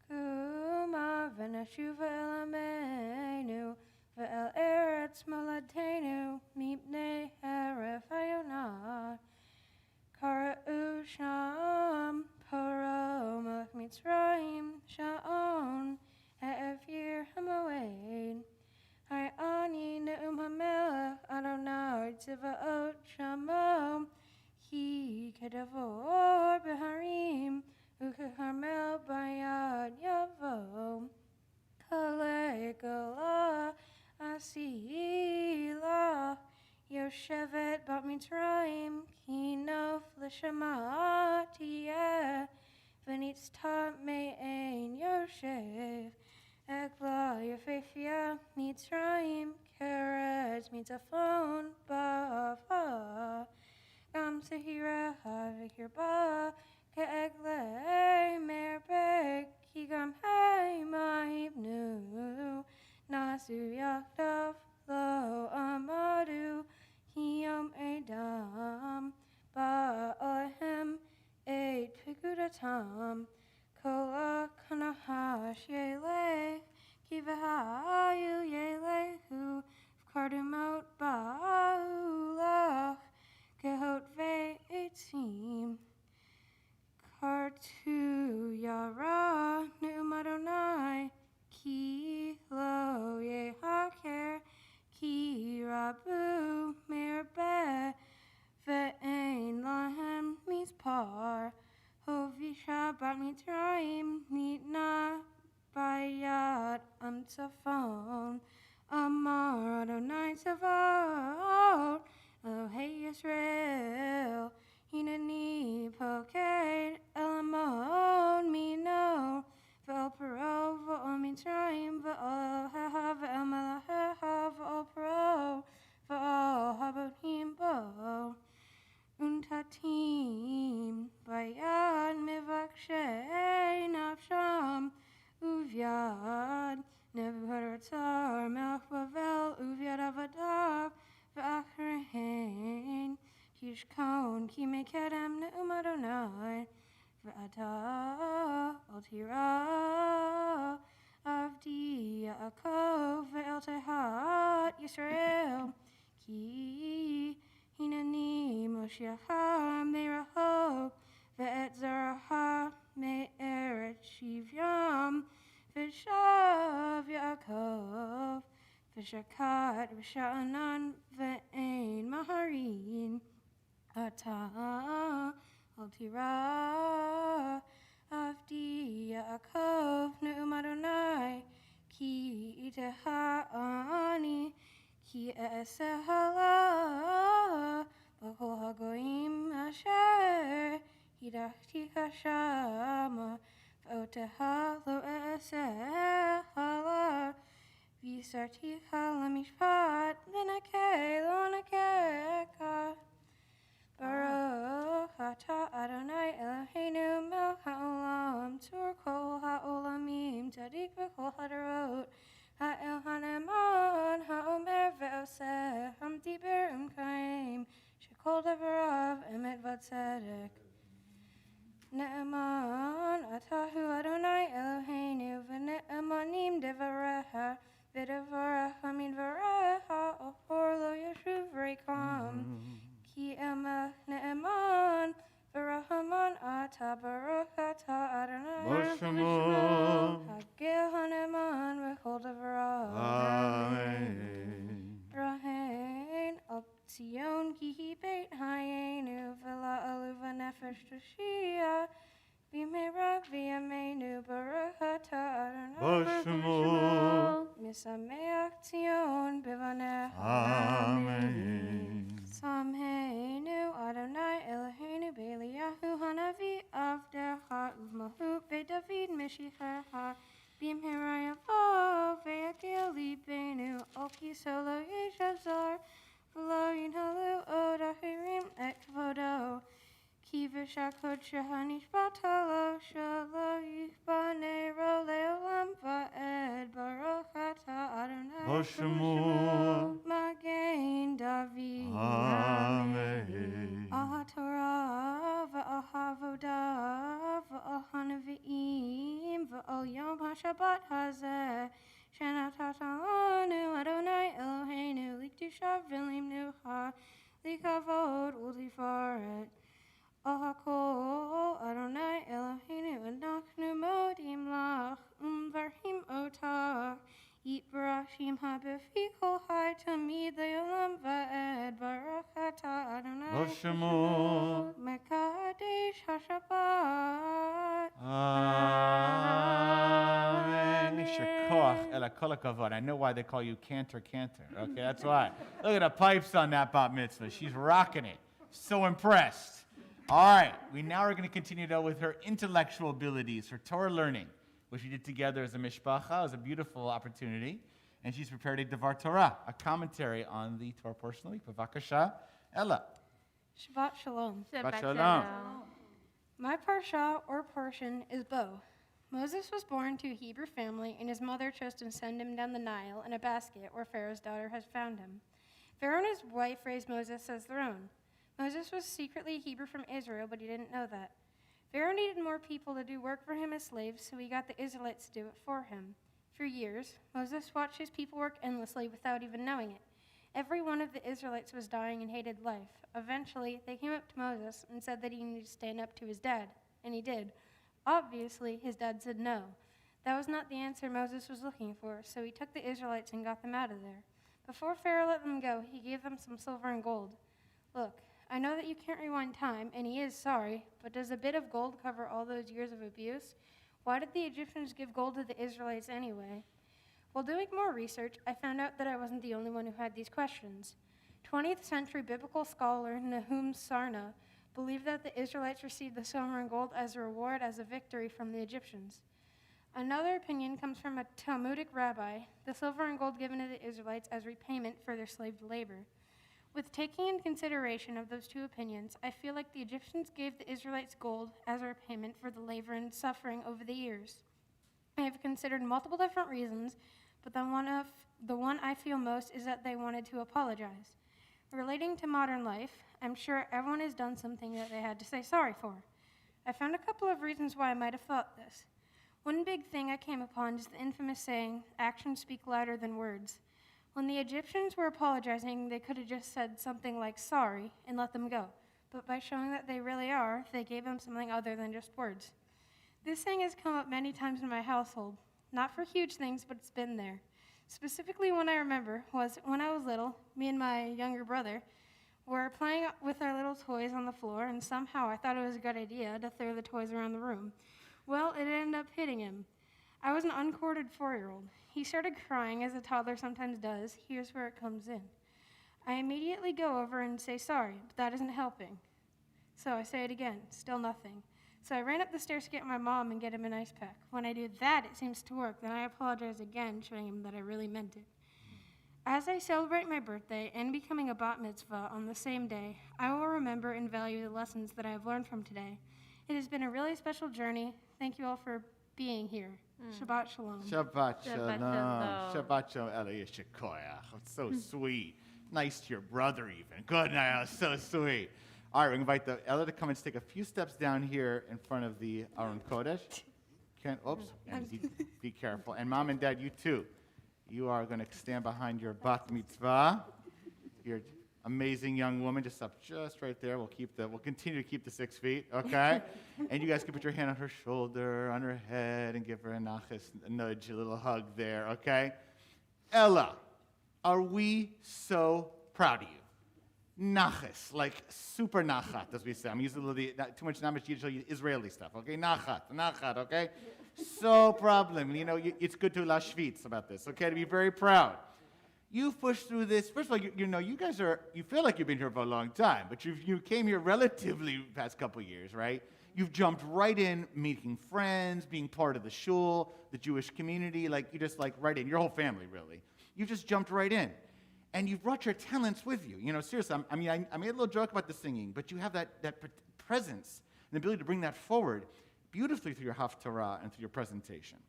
kuma v'neshuva el amenu Ve'el eretz moladenu mipnei heref hayonah Kara'u sham paro melech Mitzrayim sha'on ha'evir hamoed Hayani ne'um hamelech Adonai tziva'ot shamo Ki kedavor beharim u'keharmel bayad yavo Kalei golah Asila Yoshevet bat Mitzrayim Kinof l'shema tiyeh V'nitz tat me'ein Yoshev Ekla yefefia Mitzrayim Keretz mitzafon ba'ava Gam sehireha v'kirba Ke'eglei merbek Ki gam heima hibnu Nasu Yachdav Lo Amadu Kiyom Edam Ba'alehem Eit Pekudatam Kola Kanahash Yelech Kivahayu Yelehu V'kardumot Ba'u Shabbat Mitzrayim, Nitna Bayat Amtzafon, Amar Adonai Tzavot, Elohei Yisrael, Hineni Poked Elamon Mino, Ve'ol Paro, Ve'ol Mitzrayim, Ve'ol Heha, Ve'ol Malaheha, Ve'ol Paro, Ve'ol Habotim Bo, Untatim Bayad Mivakshei Nafsham, Uvyad Nebuchadnezzar Melech Bavel, Uvyad Avadav, Ve'achrein Yishkon Ki Mekedem Ne'um Adonai, Ve'ata Al Tira Avdi Yaakov, Ve'el Tehat Yisrael, Ki Hineni Moshiach Me'rahok, Ve'et Zaraha Me'eret Shivyam, Ve'shav Yaakov, Ve'shakat Ve'sha'anan, Ve'ein Maharin, Ata Al Tira Avdi Yaakov, Ne'um Adonai, Ki Iteha'ani, Ki Esehala, B'chol HaGoyim Asher Hidachtika Shama, V'oteha Lo Esehala, V'yisartika Lamishpat, V'nakeh Lo Nakeka. Baruch Atah Adonai Eloheinu Melech HaOlam, Tzur Kol HaOlamim, Tzadik V'chol HaDorot, Ha'el HaNe'eman, HaOmer Ve'oseh, HaMdiber U'Mkaim, Shekol Devarav Emet V'Tzedek. Ne'eman Atahu Adonai Eloheinu, V'ne'emanim Devareha, V'devarecha Midvarecha, Ochor Lo Yeshuv Reikam. Ki Emelech Ne'eman, V'rahaman Ata, Baruch Atah Adonai Boshamo. Hagel HaNe'eman V'chol Devarav. Amen. Rahein Al Tzion Ki Hi Beit Hayenu, V'la'alu V'nefesh Toshia, B'meira V'yameinu, Baruch Atah Adonai Boshamo. Misameach Tzion B'vanecha. Amen. Samheinu Adonai Eloheinu B'Eliyahu Hanavi Avdecha Uvmahu B'David Meshichecha, B'mheira Yavo V'yagil Libeinu Al Kiso Lo Yishavzar, V'lo Yinhalu Od Achirim Et Kvodo, Ki V'shakod Shehanishbat Lo Shelo Yichbanei Ro Le'olam Va'ed, Baruch Atah Adonai Boshamo. Magen David. Amen. Al Torah V'al Havodah V'al Hanaviim V'al Yom HaShabbat Hazeh Shenatata Lanu Adonai Eloheinu Liktushav V'limnucha Likavod U'tifaret Al HaKol Adonai Eloheinu Anachnu Modim Lach Umvarhim Otach Yitbarashim HaBefi Kol Hai Tamid Le'olam Va'ed, Baruch Atah Adonai Boshamo. Mekadesh HaShabbat. Amen. Yisher Ela Kol HaKavod. I know why they call you Cantor. Okay, that's why. Look at the pipes on that bat mitzvah. She's rocking it. So impressed. All right, we now are going to continue though with her intellectual abilities, her Torah learning, which we did together as a mishpacha. It was a beautiful opportunity. And she's prepared a Devar Torah, a commentary on the Torah portion of the week. Bavakasha, Ella. Shabbat Shalom. Shabbat Shalom. My parsha or portion is Bo. Moses was born to a Hebrew family, and his mother chose to send him down the Nile in a basket where Pharaoh's daughter had found him. Pharaoh and his wife raised Moses as their own. Moses was secretly a Hebrew from Israel, but he didn't know that. Pharaoh needed more people to do work for him as slaves, so he got the Israelites to do it for him. For years, Moses watched his people work endlessly without even knowing it. Every one of the Israelites was dying and hated life. Eventually, they came up to Moses and said that he needed to stand up to his dad, and he did. Obviously, his dad said no. That was not the answer Moses was looking for, so he took the Israelites and got them out of there. Before Pharaoh let them go, he gave them some silver and gold. Look, I know that you can't rewind time, and he is sorry, but does a bit of gold cover all those years of abuse? Why did the Egyptians give gold to the Israelites anyway? While doing more research, I found out that I wasn't the only one who had these questions. 20th century biblical scholar Nahum Sarna believed that the Israelites received the silver and gold as a reward as a victory from the Egyptians. Another opinion comes from a Talmudic rabbi, the silver and gold given to the Israelites as repayment for their slave labor. With taking in consideration of those two opinions, I feel like the Egyptians gave the Israelites gold as a repayment for the labor and suffering over the years. I have considered multiple different reasons, but the one I feel most is that they wanted to apologize. Relating to modern life, I'm sure everyone has done something that they had to say sorry for. I found a couple of reasons why I might have thought this. One big thing I came upon is the infamous saying, actions speak louder than words. When the Egyptians were apologizing, they could have just said something like sorry and let them go. But by showing that they really are, they gave them something other than just words. This saying has come up many times in my household. Not for huge things, but it's been there. Specifically, one I remember was when I was little, me and my younger brother were playing with our little toys on the floor, and somehow I thought it was a good idea to throw the toys around the room. Well, it ended up hitting him. I was an uncorded 4-year-old. He started crying, as a toddler sometimes does. Here's where it comes in. I immediately go over and say sorry, but that isn't helping. So I say it again, still nothing. So I ran up the stairs to get my mom and get him an ice pack. When I do that, it seems to work. Then I apologize again, showing him that I really meant it. As I celebrate my birthday and becoming a bat mitzvah on the same day, I will remember and value the lessons that I have learned from today. It has been a really special journey. Thank you all for being here. Shabbat Shalom. Shabbat Shalom. Shalom. Shabbat Shalom. Ella Yeshikoyach. It's so sweet. Nice to your brother even. Good night. So sweet. All right, we invite the Ella to come and take a few steps down here in front of the Aron Kodesh. Oops. And be careful. And Mom and Dad, you too. You are going to stand behind your bat mitzvah. Your amazing young woman, just up just right there. We'll continue to keep the 6 feet, okay? And you guys can put your hand on her shoulder, on her head, and give her a nudge, a little hug there, okay? Ella, are we so proud of you? Nachas, like super nachat, as we say. I'm using a little not too much usually Israeli stuff, okay? Nachat, okay? So problem. You know, it's good to lashvitz about this, okay? To be very proud. You've pushed through this. First of all, you guys you feel like you've been here for a long time, but you came here relatively past couple years, right? You've jumped right in, meeting friends, being part of the shul, the Jewish community, like you just like right in, your whole family, really. You've just jumped right in. And you've brought your talents with you. You know, seriously, I made a little joke about the singing, but you have that presence and the ability to bring that forward beautifully through your haftarah and through your presentation.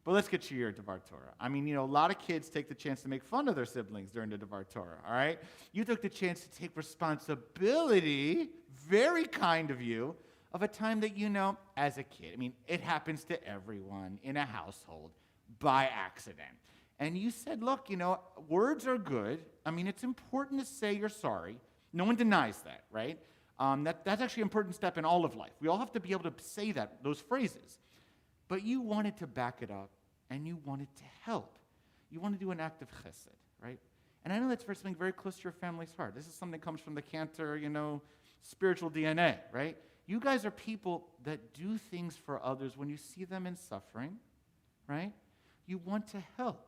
But let's get to your Devar Torah. I mean, a lot of kids take the chance to make fun of their siblings during the Devar Torah, all right? You took the chance to take responsibility, very kind of you, of a time that you know as a kid. I mean, it happens to everyone in a household by accident. And you said, look, words are good. I mean, it's important to say you're sorry. No one denies that, right? That's actually an important step in all of life. We all have to be able to say those phrases. But you wanted to back it up, and you wanted to help. You want to do an act of chesed, right? And I know that's something very close to your family's heart. This is something that comes from the Cantor, spiritual DNA, right? You guys are people that do things for others when you see them in suffering, right? You want to help.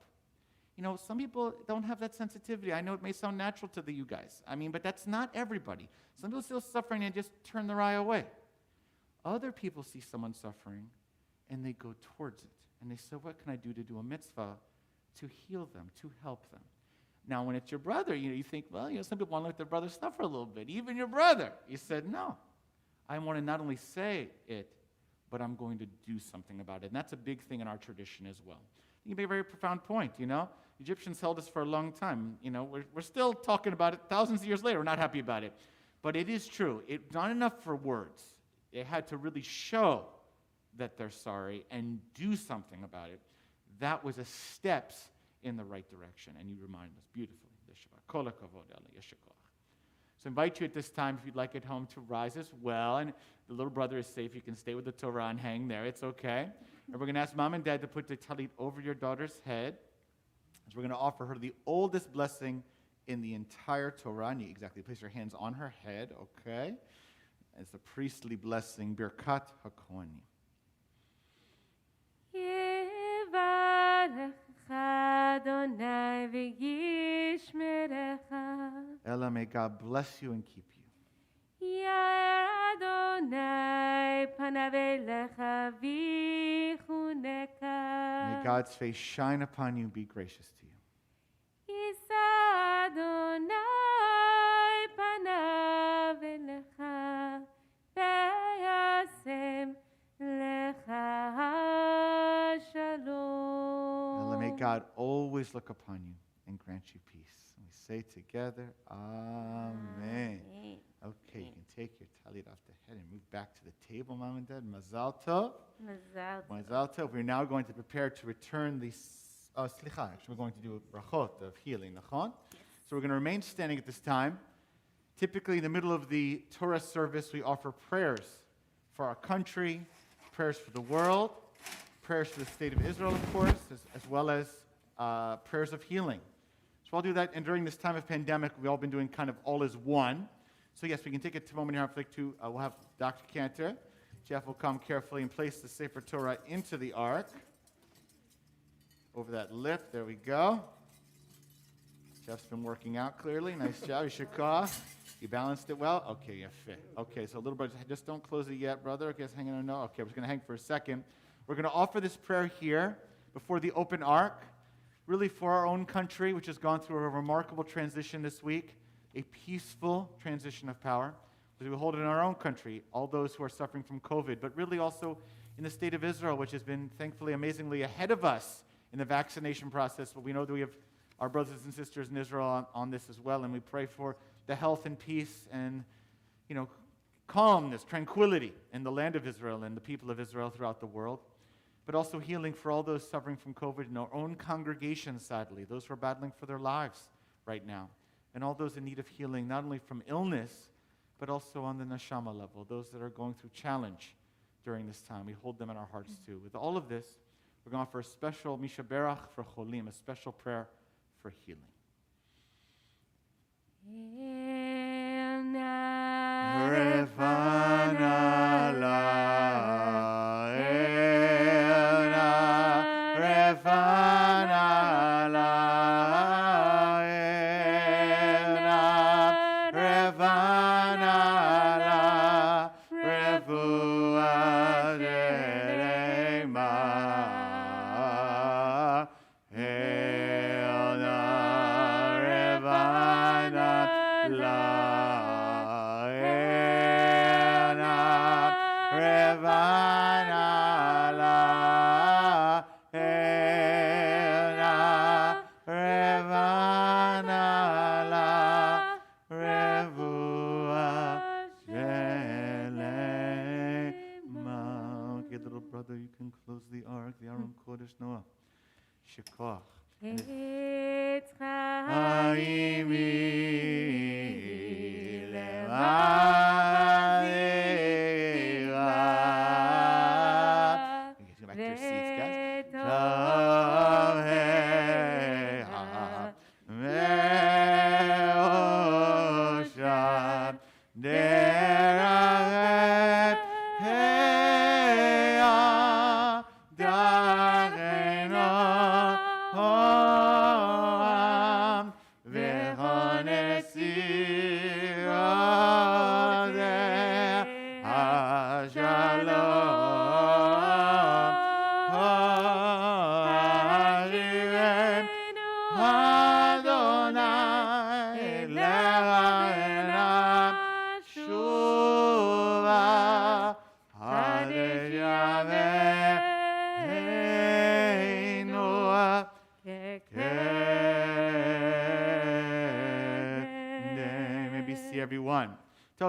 Some people don't have that sensitivity. I know it may sound natural to you guys. But that's not everybody. Some people still suffering and just turn their eye away. Other people see someone suffering, and they go towards it. And they say, what can I do to do a mitzvah to heal them, to help them? Now, when it's your brother, you think, well, some people want to let their brother suffer a little bit. Even your brother. You said, no. I want to not only say it, but I'm going to do something about it. And that's a big thing in our tradition as well. You make a very profound point, Egyptians held us for a long time. We're still talking about it thousands of years later. We're not happy about it. But it is true. It's not enough for words. They had to really show that they're sorry and do something about it. That was a steps in the right direction. And you reminded us beautifully. So I invite you at this time, if you'd like at home, to rise as well. And the little brother is safe. You can stay with the Torah and hang there. It's okay. And we're going to ask Mom and Dad to put the talit over your daughter's head. As we're going to offer her the oldest blessing in the entire Torah. And you exactly place your hands on her head, okay? It's the priestly blessing, Birkat HaKohanim. Ella, may God bless you and keep you. May God's face shine upon you and be gracious to you. Ella, may God always look upon you and grant you peace. And we say together, Amen. Okay, you can take your talit off the head and move back to the table, Mom and Dad. Mazal tov. Mazal tov. We're now going to prepare to return the slicha. Actually, we're going to do brachot of healing, nachon? So we're going to remain standing at this time. Typically, in the middle of the Torah service, we offer prayers for our country, prayers for the world, prayers for the state of Israel, of course, as well as prayers of healing. So I'll do that. And during this time of pandemic, we've all been doing kind of all as one. So yes, we can take a moment here. We'll have Dr. Cantor. Jeff will come carefully and place the Sefer Torah into the ark. Over that lip. There we go. Jeff's been working out clearly. Nice job. You should call. You balanced it well? Okay, yeah, fit. Okay, so a little bit. Just don't close it yet, brother. Okay, it's hanging on. No. Okay, we're just going to hang for a second. We're going to offer this prayer here before the open ark, really for our own country, which has gone through a remarkable transition this week, a peaceful transition of power. As we hold it in our own country, all those who are suffering from COVID, but really also in the state of Israel, which has been thankfully, amazingly ahead of us in the vaccination process. But we know that we have our brothers and sisters in Israel on this as well, and we pray for the health and peace and, calmness, tranquility in the land of Israel and the people of Israel throughout the world, but also healing for all those suffering from COVID in our own congregations, sadly, those who are battling for their lives right now, and all those in need of healing, not only from illness, but also on the neshama level, those that are going through challenge during this time. We hold them in our hearts too. With all of this, we're going to offer a special Misha Berach for Cholim, a special prayer for healing.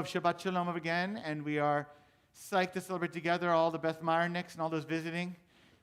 Shabbat Shalom again, and we are psyched to celebrate together all the Beth Meyer Nicks and all those visiting.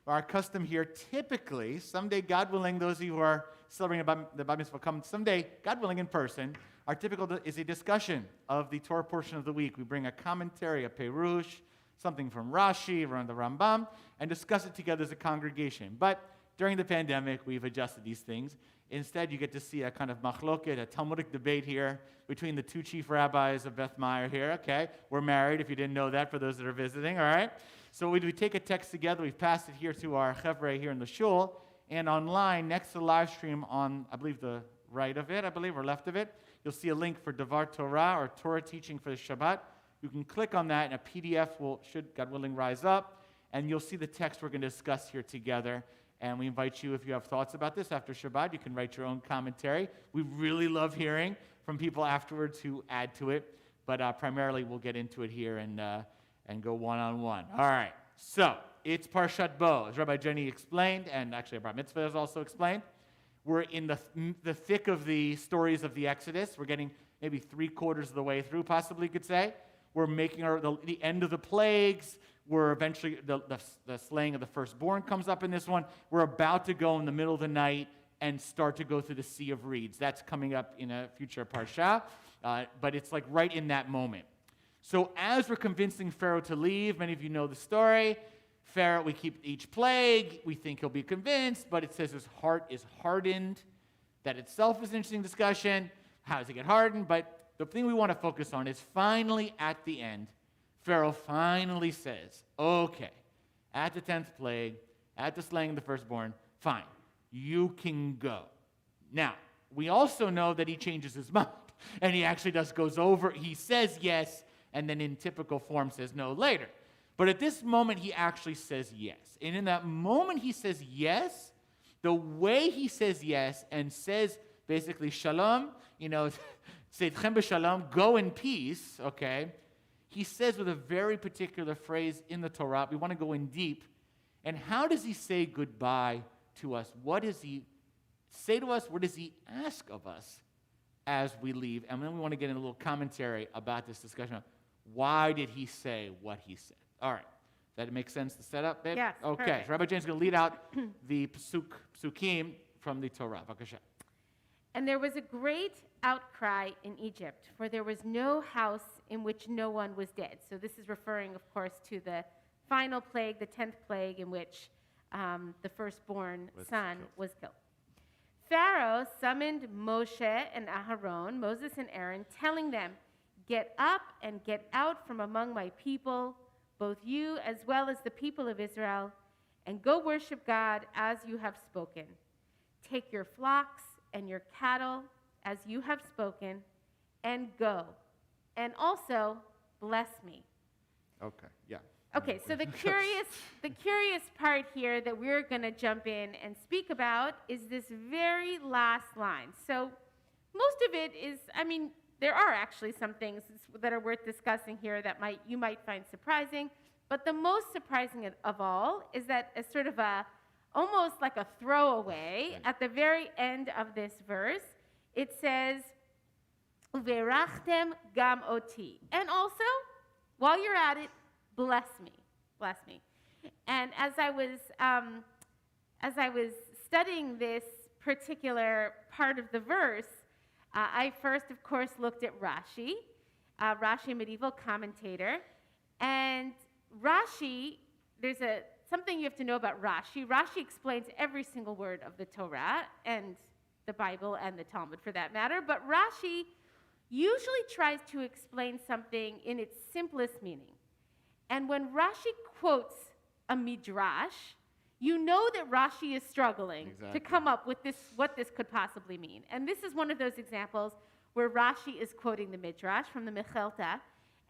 Our custom here, typically, someday, God willing, those of you who are celebrating the Bat Mitzvah come someday, God willing, in person. Our typical is a discussion of the Torah portion of the week. We bring a commentary, a Perush, something from Rashi, around the Rambam, and discuss it together as a congregation. But during the pandemic, we've adjusted these things. Instead, you get to see a kind of machloket, a Talmudic debate here between the two chief rabbis of Beth Meyer here. Okay, we're married, if you didn't know that, for those that are visiting, all right? So we take a text together. We've passed it here to our chevre here in the shul, and online, next to the live stream on, I believe, the right of it, or left of it, you'll see a link for Devar Torah, or Torah teaching for the Shabbat. You can click on that, and a PDF should, God willing, rise up, and you'll see the text we're going to discuss here together. And we invite you, if you have thoughts about this after Shabbat, you can write your own commentary. We really love hearing from people afterwards who add to it, but primarily we'll get into it here and go one-on-one. All right, so it's Parshat Bo, as Rabbi Jenny explained, and actually Bar Mitzvah has also explained. We're in the thick of the stories of the Exodus. We're getting maybe 3/4 of the way through, possibly you could say. We're making the end of the plagues. We're eventually, the slaying of the firstborn comes up in this one. We're about to go in the middle of the night and start to go through the Sea of Reeds. That's coming up in a future parsha, but it's like right in that moment. So as we're convincing Pharaoh to leave, many of you know the story. Pharaoh, we keep each plague. We think he'll be convinced, but it says his heart is hardened. That itself is an interesting discussion. How does it get hardened? But the thing we want to focus on is finally at the end, Pharaoh finally says, okay, at the 10th plague, at the slaying of the firstborn, fine, you can go. Now, we also know that he changes his mind, and he actually goes over, he says yes, and then in typical form says no later. But at this moment, he actually says yes. And in that moment he says yes, the way he says yes and says basically shalom, seitchem b'shalom, go in peace, okay, he says with a very particular phrase in the Torah. We want to go in deep. And how does he say goodbye to us? What does he say to us? What does he ask of us as we leave? And then we want to get in a little commentary about this discussion. Why did he say what he said? All right. That makes sense to set up, babe? Yes. Okay. Perfect. So Rabbi James is going to lead out the psukim from the Torah. Bakasha. And there was a great outcry in Egypt, for there was no house in which no one was dead. So this is referring, of course, to the final plague, the 10th plague, in which the firstborn son was killed. Pharaoh summoned Moshe and Aharon, Moses and Aaron, telling them, "Get up and get out from among my people, both you as well as the people of Israel, and go worship God as you have spoken. Take your flocks and your cattle as you have spoken, and go. And also bless me." Okay, yeah. Okay, so the curious part here that we're going to jump in and speak about is this very last line. So most of it is, there are actually some things that are worth discussing here that you might find surprising, but the most surprising of all is that as sort of almost like a throwaway, right, at the very end of this verse, it says, "Uverachtem gam oti." And also, while you're at it, bless me. And as I was studying this particular part of the verse, I first, of course, looked at Rashi, a medieval commentator. And Rashi, there's something you have to know about Rashi. Rashi explains every single word of the Torah and the Bible and the Talmud for that matter. But Rashi usually tries to explain something in its simplest meaning. And when Rashi quotes a midrash, you know that Rashi is struggling to come up with what this could possibly mean. And this is one of those examples where Rashi is quoting the midrash from the Mechelta,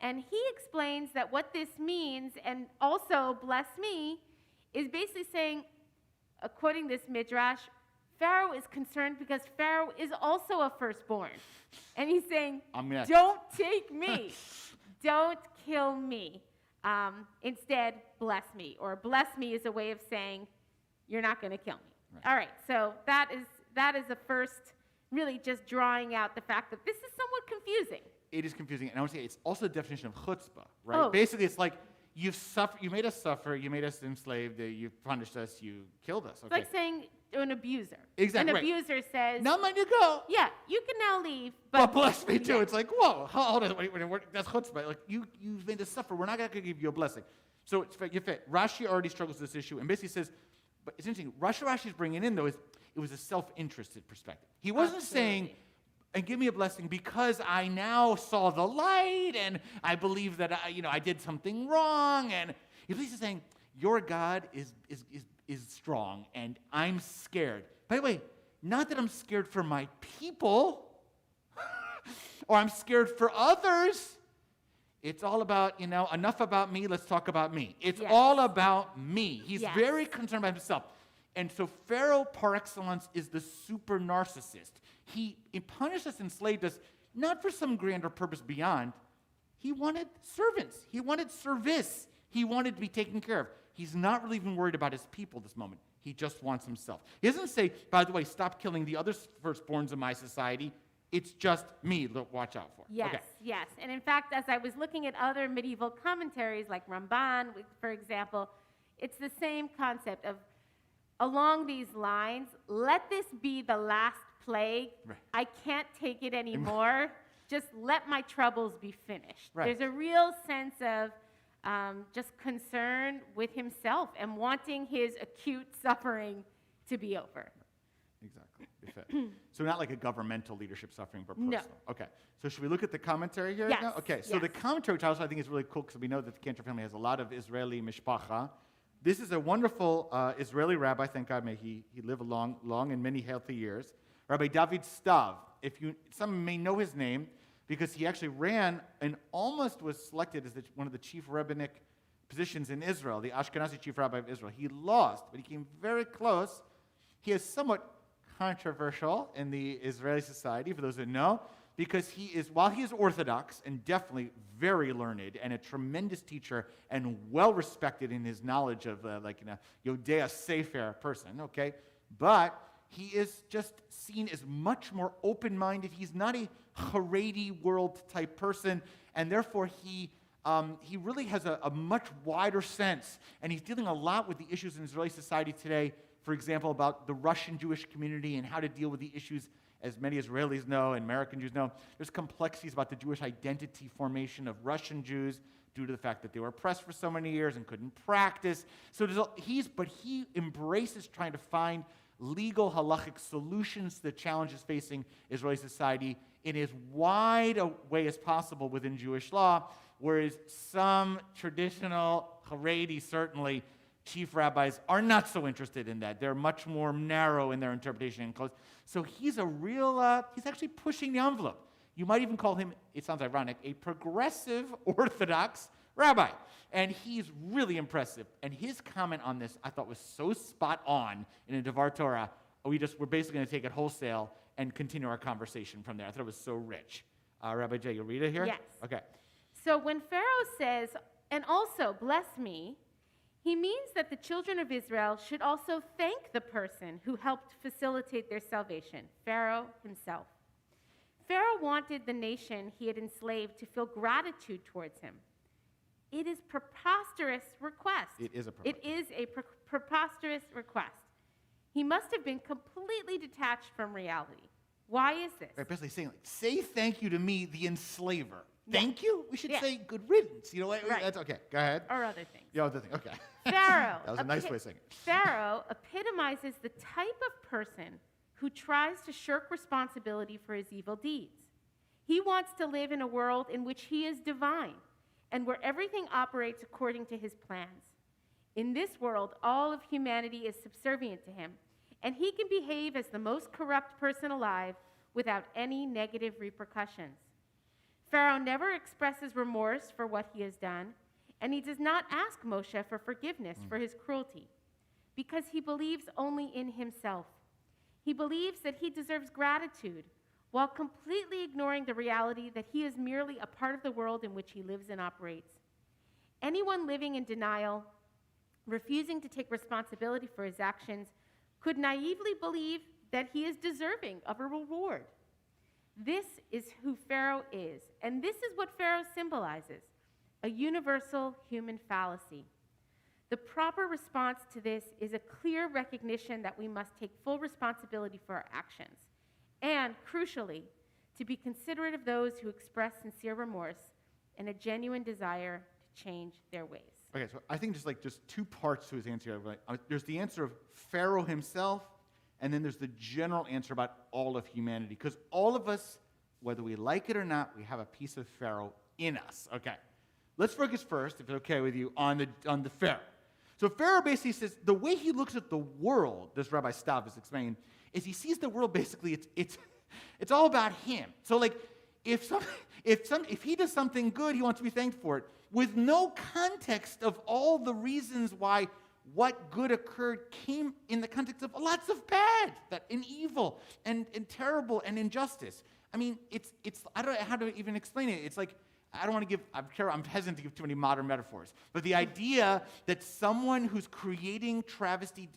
and he explains that what this means, and also bless me, is basically saying, quoting this midrash, Pharaoh is concerned because Pharaoh is also a firstborn. And he's saying, don't take me. Don't kill me. Instead, bless me. Or bless me is a way of saying, you're not going to kill me. Right. All right, so that is the first, really just drawing out the fact that this is somewhat confusing. It is confusing. And I want to say it's also the definition of chutzpah, right? Oh. Basically, it's like, you made us suffer, you made us enslaved, you punished us, you killed us. Okay. It's like saying to an abuser. Exactly. An right. abuser says, "Now I'm letting you go. Yeah, you can now leave, But bless me too." Yeah. It's like, whoa, hold on, wait, that's chutzpah. Like, you've made us suffer. We're not going to give you a blessing. So Rashi already struggles with this issue and basically says, But it's interesting. Rashi's bringing in, though, is it was a self-interested perspective. He wasn't saying, and give me a blessing because I now saw the light and I believe that I did something wrong. And he's saying, your God is strong and I'm scared. By the way, not that I'm scared for my people or I'm scared for others. It's all about, enough about me, let's talk about me. It's all about me. He's very concerned about himself. And so Pharaoh, par excellence, is the super narcissist. He punished us, enslaved us, not for some grander purpose beyond. He wanted servants. He wanted service. He wanted to be taken care of. He's not really even worried about his people this moment. He just wants himself. He doesn't say, by the way, stop killing the other firstborns in my society. It's just me to watch out for. Yes, okay. yes. And in fact, as I was looking at other medieval commentaries like Ramban, for example, it's the same concept of, along these lines, let this be the last plague. Right. I can't take it anymore. Just let my troubles be finished. Right. There's a real sense of just concern with himself and wanting his acute suffering to be over. Exactly. So not like a governmental leadership suffering, but personal. No. Okay. So should we look at the commentary here Yes. now? Okay. So Yes. the commentary, which also I think is really cool because we know that the Cantor family has a lot of Israeli mishpacha. This is a wonderful Israeli rabbi, thank God, may he live long and many healthy years. Rabbi David Stav. Some may know his name because he actually ran and almost was selected as one of the chief rabbinic positions in Israel, the Ashkenazi chief rabbi of Israel. He lost, but he came very close. He is somewhat controversial in the Israeli society, for those who know, because while he is Orthodox and definitely very learned and a tremendous teacher and well respected in his knowledge of Yodea Sefer person, okay, but he is just seen as much more open-minded. He's not a Haredi world type person, and therefore he really has a much wider sense, and he's dealing a lot with the issues in Israeli society today. For example, about the Russian Jewish community and how to deal with the issues, as many Israelis know and American Jews know. There's complexities about the Jewish identity formation of Russian Jews due to the fact that they were oppressed for so many years and couldn't practice. So he embraces trying to find legal halachic solutions to the challenges facing Israeli society in as wide a way as possible within Jewish law, whereas some traditional Haredi, certainly, chief rabbis are not so interested in that. They're much more narrow in their interpretation and close. So he's he's actually pushing the envelope. You might even call him, it sounds ironic, a progressive Orthodox rabbi. And he's really impressive. And his comment on this I thought was so spot on in a Devar Torah. We're basically going to take it wholesale and continue our conversation from there. I thought it was so rich. Rabbi Jay, you'll read it here? Yes. Okay. So when Pharaoh says, and also bless me, he means that the children of Israel should also thank the person who helped facilitate their salvation, Pharaoh himself. Pharaoh wanted the nation he had enslaved to feel gratitude towards him. It is a preposterous request. It is a preposterous request. He must have been completely detached from reality. Why is this? Right, basically saying, say thank you to me, the enslaver. Yeah. Thank you? We should Yeah. say good riddance. Right. That's okay. Go ahead. Or other things. Yeah, other thing. Okay. Pharaoh. That was a nice way of saying it. Pharaoh epitomizes the type of person who tries to shirk responsibility for his evil deeds. He wants to live in a world in which he is divine and where everything operates according to his plans. In this world, all of humanity is subservient to him, and he can behave as the most corrupt person alive without any negative repercussions. Pharaoh never expresses remorse for what he has done, and he does not ask Moshe for forgiveness for his cruelty, because he believes only in himself. He believes that he deserves gratitude, while completely ignoring the reality that he is merely a part of the world in which he lives and operates. Anyone living in denial, refusing to take responsibility for his actions, could naively believe that he is deserving of a reward. This is who Pharaoh is, and this is what Pharaoh symbolizes, a universal human fallacy. The proper response to this is a clear recognition that we must take full responsibility for our actions, and, crucially, to be considerate of those who express sincere remorse and a genuine desire to change their ways. Okay, so I think just two parts to his answer. There's the answer of Pharaoh himself, and then there's the general answer about all of humanity. Because all of us, whether we like it or not, we have a piece of Pharaoh in us. Okay, let's focus first, if it's okay with you, on the Pharaoh. So Pharaoh basically says the way he looks at the world, this Rabbi Stav is explaining, is he sees the world basically it's all about him. So like if he does something good, he wants to be thanked for it, with no context of all the reasons why what good occurred came in the context of lots of bad, and evil, and terrible, and injustice. I mean, it's I don't know how to even explain it. It's like, I don't want to give, I'm hesitant to give too many modern metaphors, but the idea that someone who's creating travesty,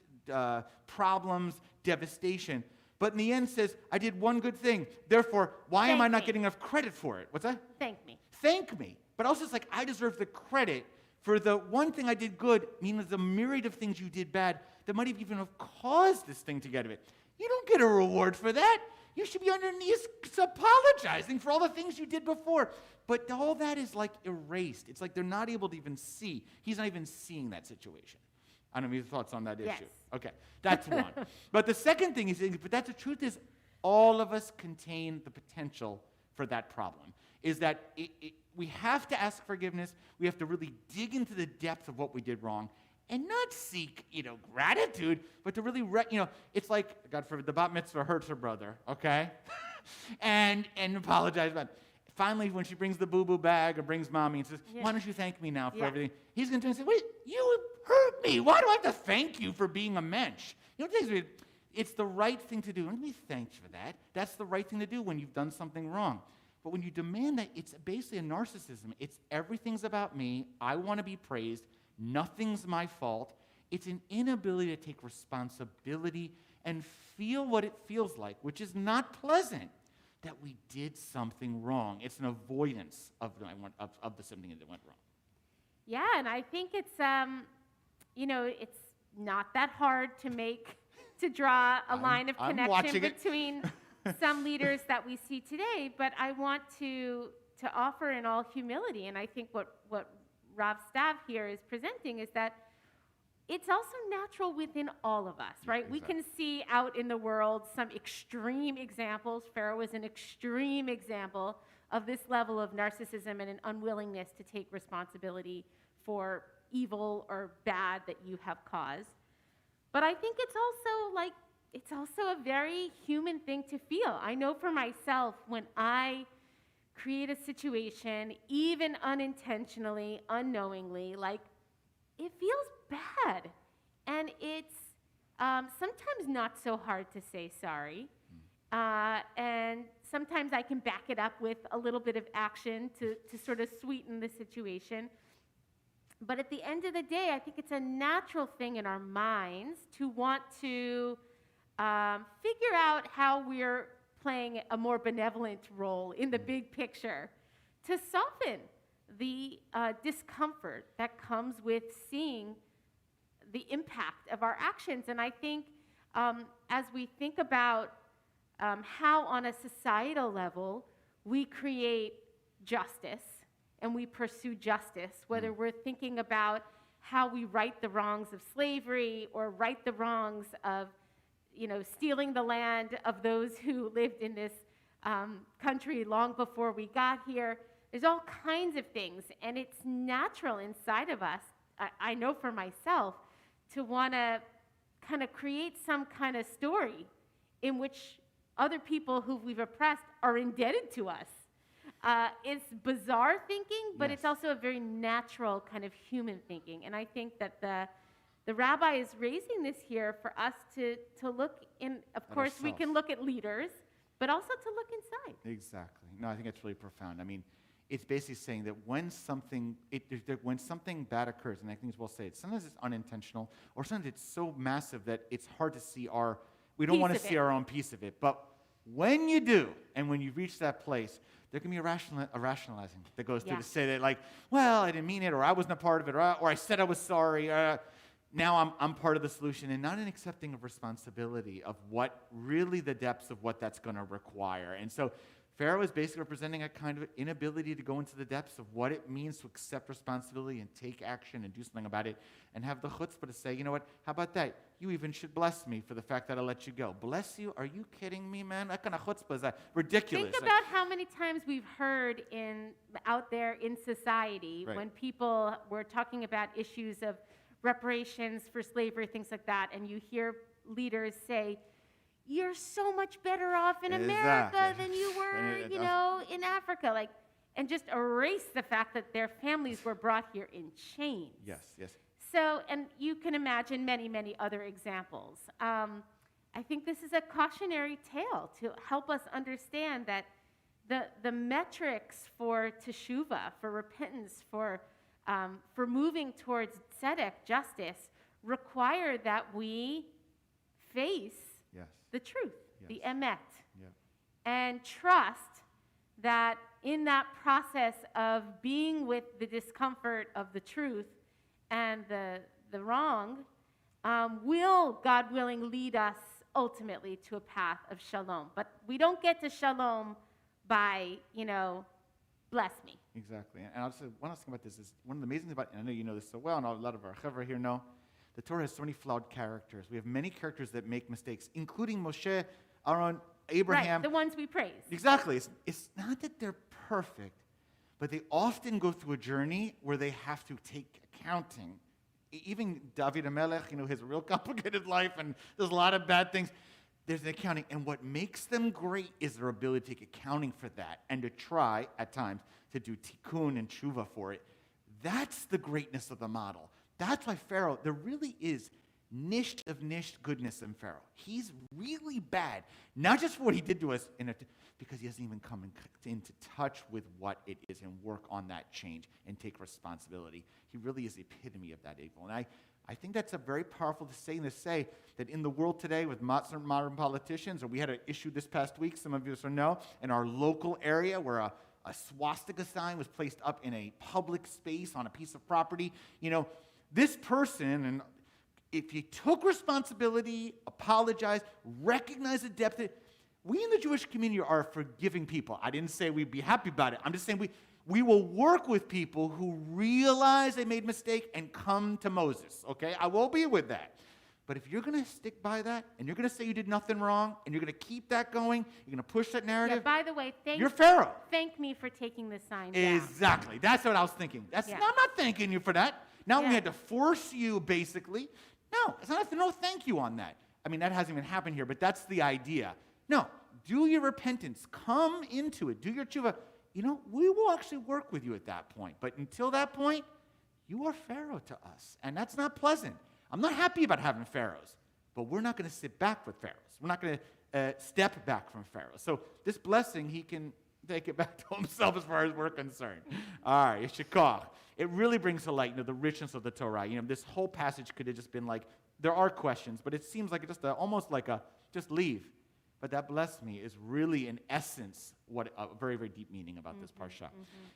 problems, devastation, but in the end says, I did one good thing, therefore, why am I not getting enough credit for it? What's that? Thank me. Thank me. But also it's like, I deserve the credit for the one thing I did good, meaning the myriad of things you did bad that might have even have caused this thing to get of it. You don't get a reward for that. You should be on your knees apologizing for all the things you did before. But all that is like erased. It's like they're not able to even see. He's not even seeing that situation. I don't know your thoughts on that issue. Yes. Okay, that's one. But the second thing is, but that's the truth is, all of us contain the potential for that problem. Is that we have to ask forgiveness. We have to really dig into the depth of what we did wrong, and not seek, gratitude, but to really, it's like, God forbid, the bat mitzvah hurts her brother, okay? and apologize about it. Finally, when she brings the boo-boo bag or brings mommy and says, why don't you thank me now for everything? He's going to turn and say, wait, you hurt me. Why do I have to thank you for being a mensch? It's the right thing to do. And we thank you for that. That's the right thing to do when you've done something wrong. But when you demand that, it's basically a narcissism. It's everything's about me. I want to be praised. Nothing's my fault. It's an inability to take responsibility and feel what it feels like, which is not pleasant, that we did something wrong. It's an avoidance of the something that went wrong. Yeah, and I think it's it's not that hard to draw a line of connection between some leaders that we see today, but I want to offer in all humility, and I think what Rav Stav here is presenting is that it's also natural within all of us, right? Exactly. We can see out in the world some extreme examples. Pharaoh is an extreme example of this level of narcissism and an unwillingness to take responsibility for evil or bad that you have caused. But I think it's also a very human thing to feel. I know for myself, when I create a situation, even unintentionally, unknowingly, it feels bad. And it's sometimes not so hard to say sorry. And sometimes I can back it up with a little bit of action to sort of sweeten the situation. But at the end of the day, I think it's a natural thing in our minds to want to figure out how we're playing a more benevolent role in the big picture to soften the discomfort that comes with seeing the impact of our actions. And I think as we think about how on a societal level we create justice and we pursue justice, whether we're thinking about how we right the wrongs of slavery or right the wrongs of stealing the land of those who lived in this country long before we got here. There's all kinds of things, and it's natural inside of us, I know for myself, to want to kind of create some kind of story in which other people who we've oppressed are indebted to us. It's bizarre thinking, but it's also a very natural kind of human thinking. And I think that the rabbi is raising this here for us to look in. Of course, we can look at leaders, but also to look inside. Exactly. No, I think it's really profound. I mean, it's basically saying that when something bad occurs, and I think we'll say it, sometimes it's unintentional, or sometimes it's so massive that it's hard to see we don't want to see our own piece of it. But when you do, and when you reach that place, there can be a rationalizing that goes through to say that, like, well, I didn't mean it, or I wasn't a part of it, or I said I was sorry. Now I'm part of the solution, and not an accepting of responsibility of what really the depths of what that's going to require. And so Pharaoh is basically representing a kind of inability to go into the depths of what it means to accept responsibility and take action and do something about it, and have the chutzpah to say, you know what, how about that? You even should bless me for the fact that I let you go. Bless you? Are you kidding me, man? That kind of chutzpah is ridiculous. Think about how many times we've heard out there in society Right. when people were talking about issues of reparations for slavery, things like that, and you hear leaders say, you're so much better off in America Exactly. than you were, in Africa. And just erase the fact that their families were brought here in chains. Yes. So, and you can imagine many, many other examples. I think this is a cautionary tale to help us understand that the metrics for teshuvah, for repentance, for moving towards tzedek, justice, require that we face Yes. the truth, the Yes. emet, Yeah. and trust that in that process of being with the discomfort of the truth and the wrong, will, God willing, lead us ultimately to a path of shalom. But we don't get to shalom by, bless me. Exactly. And I'll say one last thing about this is one of the amazing things about, and I know you know this so well, and a lot of our chevra here know, the Torah has so many flawed characters. We have many characters that make mistakes, including Moshe, Aaron, Abraham. Right, the ones we praise. Exactly. It's not that they're perfect, but they often go through a journey where they have to take accounting. Even David HaMelech, has a real complicated life, and there's a lot of bad things. There's an accounting, and what makes them great is their ability to take accounting for that and to try, at times, to do tikkun and tshuva for it. That's the greatness of the model. That's why Pharaoh, there really is nisht of nisht goodness in Pharaoh. He's really bad, not just for what he did to us, because he doesn't even come into touch with what it is and work on that change and take responsibility. He really is the epitome of that evil. And I think that's a very powerful thing to say, that in the world today with modern politicians, or we had an issue this past week, some of you know, in our local area where a swastika sign was placed up in a public space on a piece of property. This person, and if you took responsibility, apologized, recognized the depth, we in the Jewish community are forgiving people. I didn't say we'd be happy about it. I'm just saying we will work with people who realize they made a mistake and come to Moses, okay? I will be with that. But if you're going to stick by that, and you're going to say you did nothing wrong, and you're going to keep that going, you're going to push that narrative, Yeah, by the way, you're Pharaoh. Thank me for taking the sign down. Exactly. That's what I was thinking. I'm not thanking you for that. Now we had to force you, basically. No, it's not no thank you on that. I mean, that hasn't even happened here, but that's the idea. No, do your repentance. Come into it. Do your tshuva. We will actually work with you at that point. But until that point, you are Pharaoh to us. And that's not pleasant. I'm not happy about having pharaohs, but we're not going to sit back with pharaohs. We're not going to step back from pharaohs. So this blessing, he can take it back to himself as far as we're concerned. All right, Yeshikach. It really brings to light, the richness of the Torah. This whole passage could have just been like, there are questions, but it seems like just almost like just leave. But that bless me is really, in essence, what a very, very deep meaning about this parsha.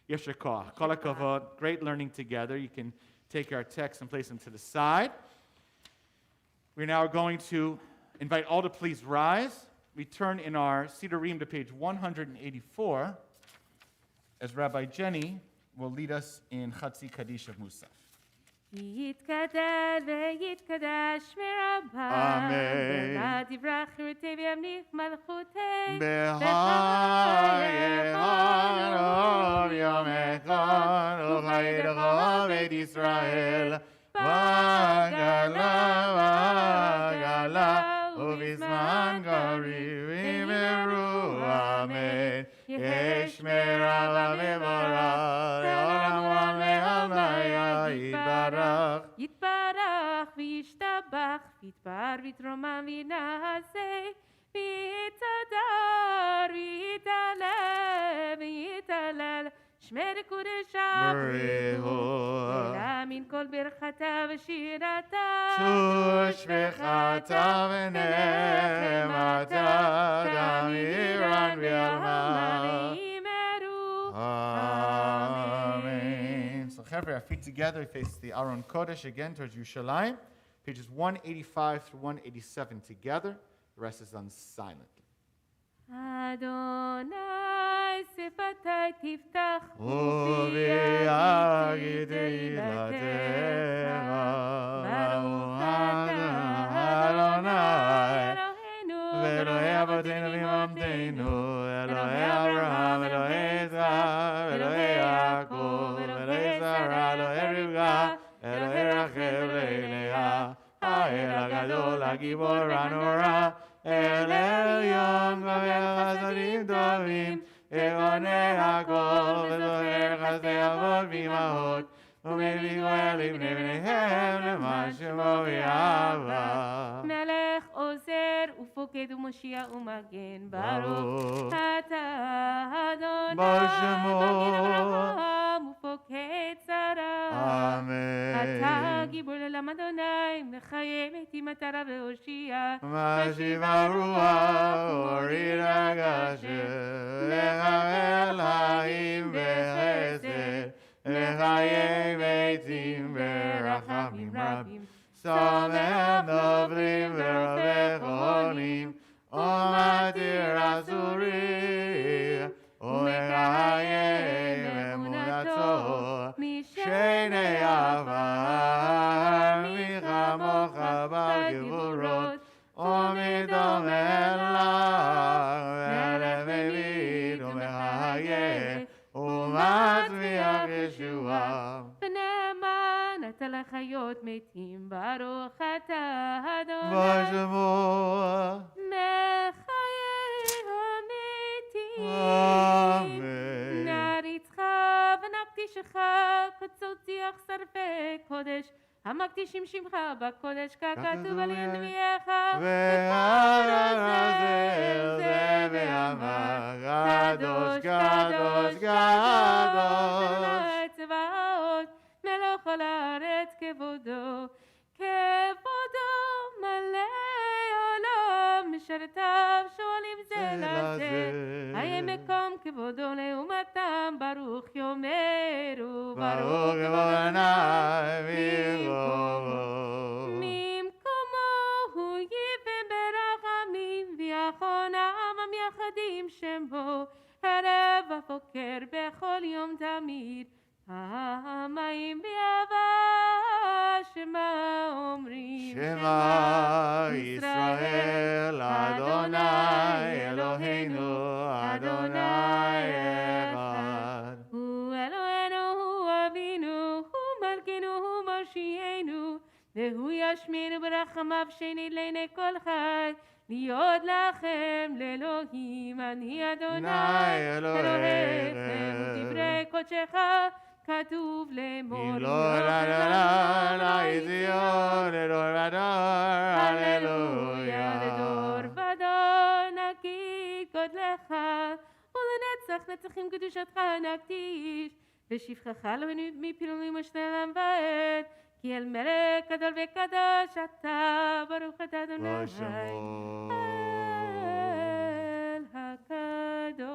Yeshikach. Kol hakavod. Great learning together. You can take our text and place them to the side. We're now going to invite all to please rise. We turn in our Sidurim to page 184 as Rabbi Jenny will lead us in Chatzi Kaddish of Musaf. יתקדש ויתקדש מרבה Amen. דברי חירותי וימליך מלכותי B'chayechon yom echad u'chayrecha beit Yisrael v'gala u'bizman gariv v'meru amen yeshmera v'mevorah le'olam v'le'almaya yitbarach יתברך וישתבח ויתפאר ויתרומם וינעשה ויתהדר ויתהלל ויתהלל שמר קודשה בריחו ולהאמין כל ברכתה ושירתה ושפחתה ונחמתה גם איראן ועלמה. Amen. So, Chevra, our feet together, we face the Aron Kodesh again towards Yerushalayim. Pages 185 through 187 together. The rest is done silently. Adonai תפתח וביגיד תהילתך, ברוך אתה אדוני, ואלוהי אבותינו ואמותינו, אלוהי אברהם, אלוהי יצחק, אלוהי יעקב, אלוהי שרה, אלוהי רבקה, אלוהי רחל ולאה, האל הגדול, הגיבור הנורא, אל עליון גומל חסדים טובים, עונה הכל וזוכר חסדי אבות ואמהות, ומביא גואל לבני בניהם למען שמו ויאהבה. מלך עוזר ופוקד ומושיע ומגן, ברוך אתה אדוני, בשמו. מגן אברהם ופוקד שרה. אמן. אתה גיבור לעולם אדוני, מחיה מתים אתה רב והושיע, משיב הרוח הוריד הגשם, מחמל חיים בחסד, לחיי מתים ברחמים רבים, שמח נופלים ורבה חונים, ומתיר אסורים, ומקיים אמונתו, משני עבר, מי כמוך בגבורות, ומדומה לך, מלך מביט ומחיה, ומצמיח ישועה. ונאמן אתה לחיות מתים, ברוך אתה אדוני, בשמו. מחיי המתים. אמן. נעריצך ונקדישך, קצוציח שרפי קודש, המקדישים שמך בקודש, ככתוב על ינביאך, והרזל זה ואמר, קדוש, קדוש, קדוש. אדוני צבאות, מלך כל הארץ כבודו, כבודו מלא עולם, משרתיו שואלים זה לזה, היה מקום כבודו לעומתם, ברוך יאמרו, ברוך כבוד אדוני ממקומו הוא יבן ברחמים, ויחון העם יחדים שמו, ערב ופוקר בכל יום תמיד, פעמיים ביבה שמה אומרים, שמע ישראל אדוני אלוהינו אדוני אחד. הוא אלוהינו, הוא אבינו, הוא מלכנו, הוא מושיענו, והוא ישמיענו ברחמיו שנית לעיני כל חי, להיות לכם לאלוהים, אני אדוני אלוהיכם, דברי קודשך כתוב לאמור, הללויה לדור ודור נגיד גודלך, ולנצח נצחים קדושתך נקדיש, ושפחך לא מפילולים ושלם ועד, כי אל מלך גדול וקדוש אתה, ברוך אתה אדוני האל הקדוש.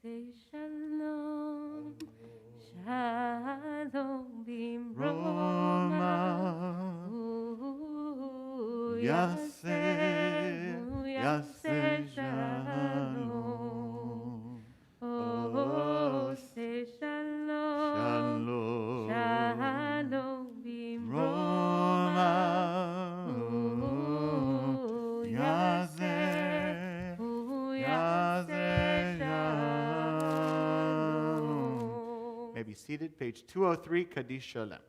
Say shalom, shalom bimroma, yaseh shalom. Oh, say shalom, shalom bimroma. seated. Page 203, Kaddish Shalem.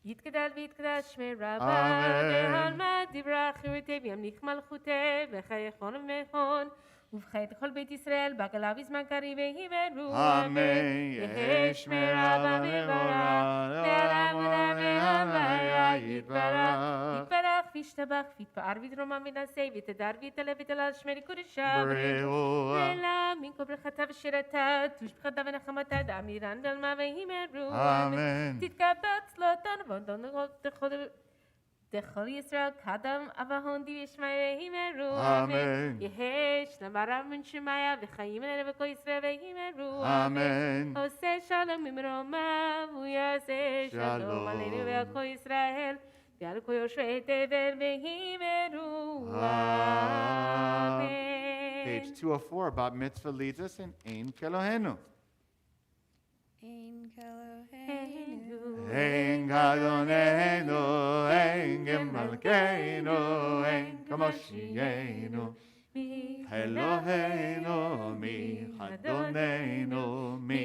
יתגדל ויתקדש שמי רבה, אמן. והלמד דברה חירותי וימליך מלכותי, וחייכון ומכון, ובחי את כל בית ישראל, בעגלה בזמן קריב והיברו, אמן. יהי שמי רבה מבורך, לעולם עולם והלוויה יתברך. יתברך וישתבח, ויתפאר ויתרומם ונעשה, ויתהדר ויתעלה ויתהלל שמי קודשה. בריאו. לעילם מן כל ברכתה ושירתה, תושבחתה ונחמתה, דאמירן ועלמה והימרו. אמן. תתקבץ לא תנבון דכל ישראל קדם אבהון די ישמעיה הימרו. אמן. יהי שלמה רב מן שמעיה וחיים אלינו וכל ישראל והימרו. אמן. עושה שלום ממרומיו ויעשה שלום שלום. עלינו ועל כל ישראל ועל כל יושבי תבל והימרו. Amen. אמן. Page 204, Bat Mitzvah leads us in Ein Kelohenu. Ein Kelohenu. Ein Gadonenu, Ein Gemalkeinu, Ein Kamoshienu. Eloheinu, Mi Adonenu, Mi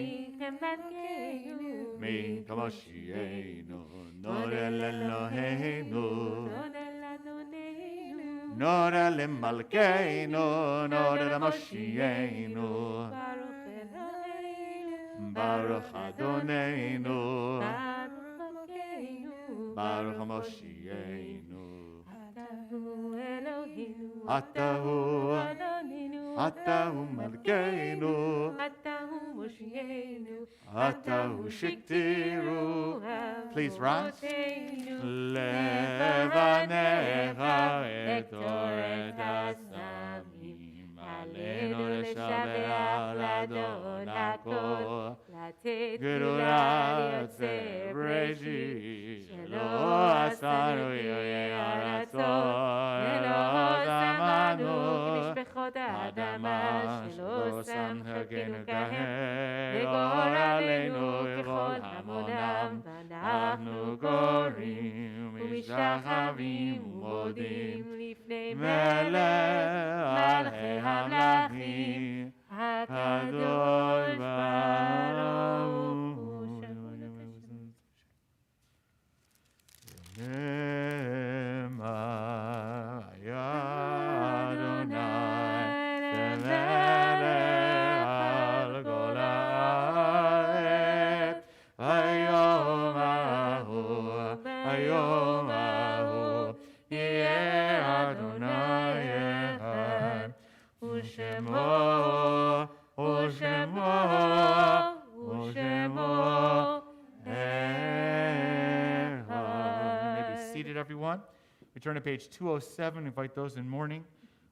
Kamoshienu. Norel Eloheinu, Norel Malkeinu, Norel Moshienu. Baruch Adonenu, Baruch Moshienu. Atahu, Atahu Malkeinu, Atahu Shiktiru. Please rise. Levanecha et oret hasamim, Aleinu leshabeach l'Adon hakol. גדולת בראשית, שלא עשנו יהי הרצון, ולא שמענו כמשפחות האדמה, שלא שם חלקנו כהם, וגורלנו ככל המונם, ואנחנו קוראים ומשתחווים ומודים לפני מלך מלכי המלכים, הקדוש ברוך הוא. Shema Adonai, Temelech al kol haaretz, hayom ahu, yeh Adonai echad, u'shemo Oshemo Echad. You may be seated, everyone. We turn to page 207. We invite those in mourning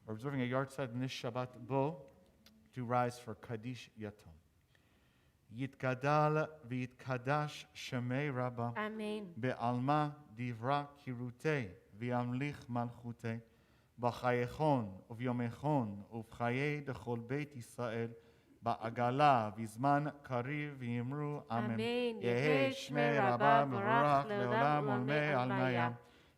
or observing a yahrzeit in this Shabbat Bo to rise for Kaddish Yatom. Yitgadal v'yitkadash shemei Rabba Amen. be'alma divra kirutei v'yamlich malchutei b'chayechon uvyomechon ובחיי דכל בית ישראל בעגלה בזמן קריב ויאמרו אמן. יהי שמי רבה מבורך לעולם ולמי עלמיה.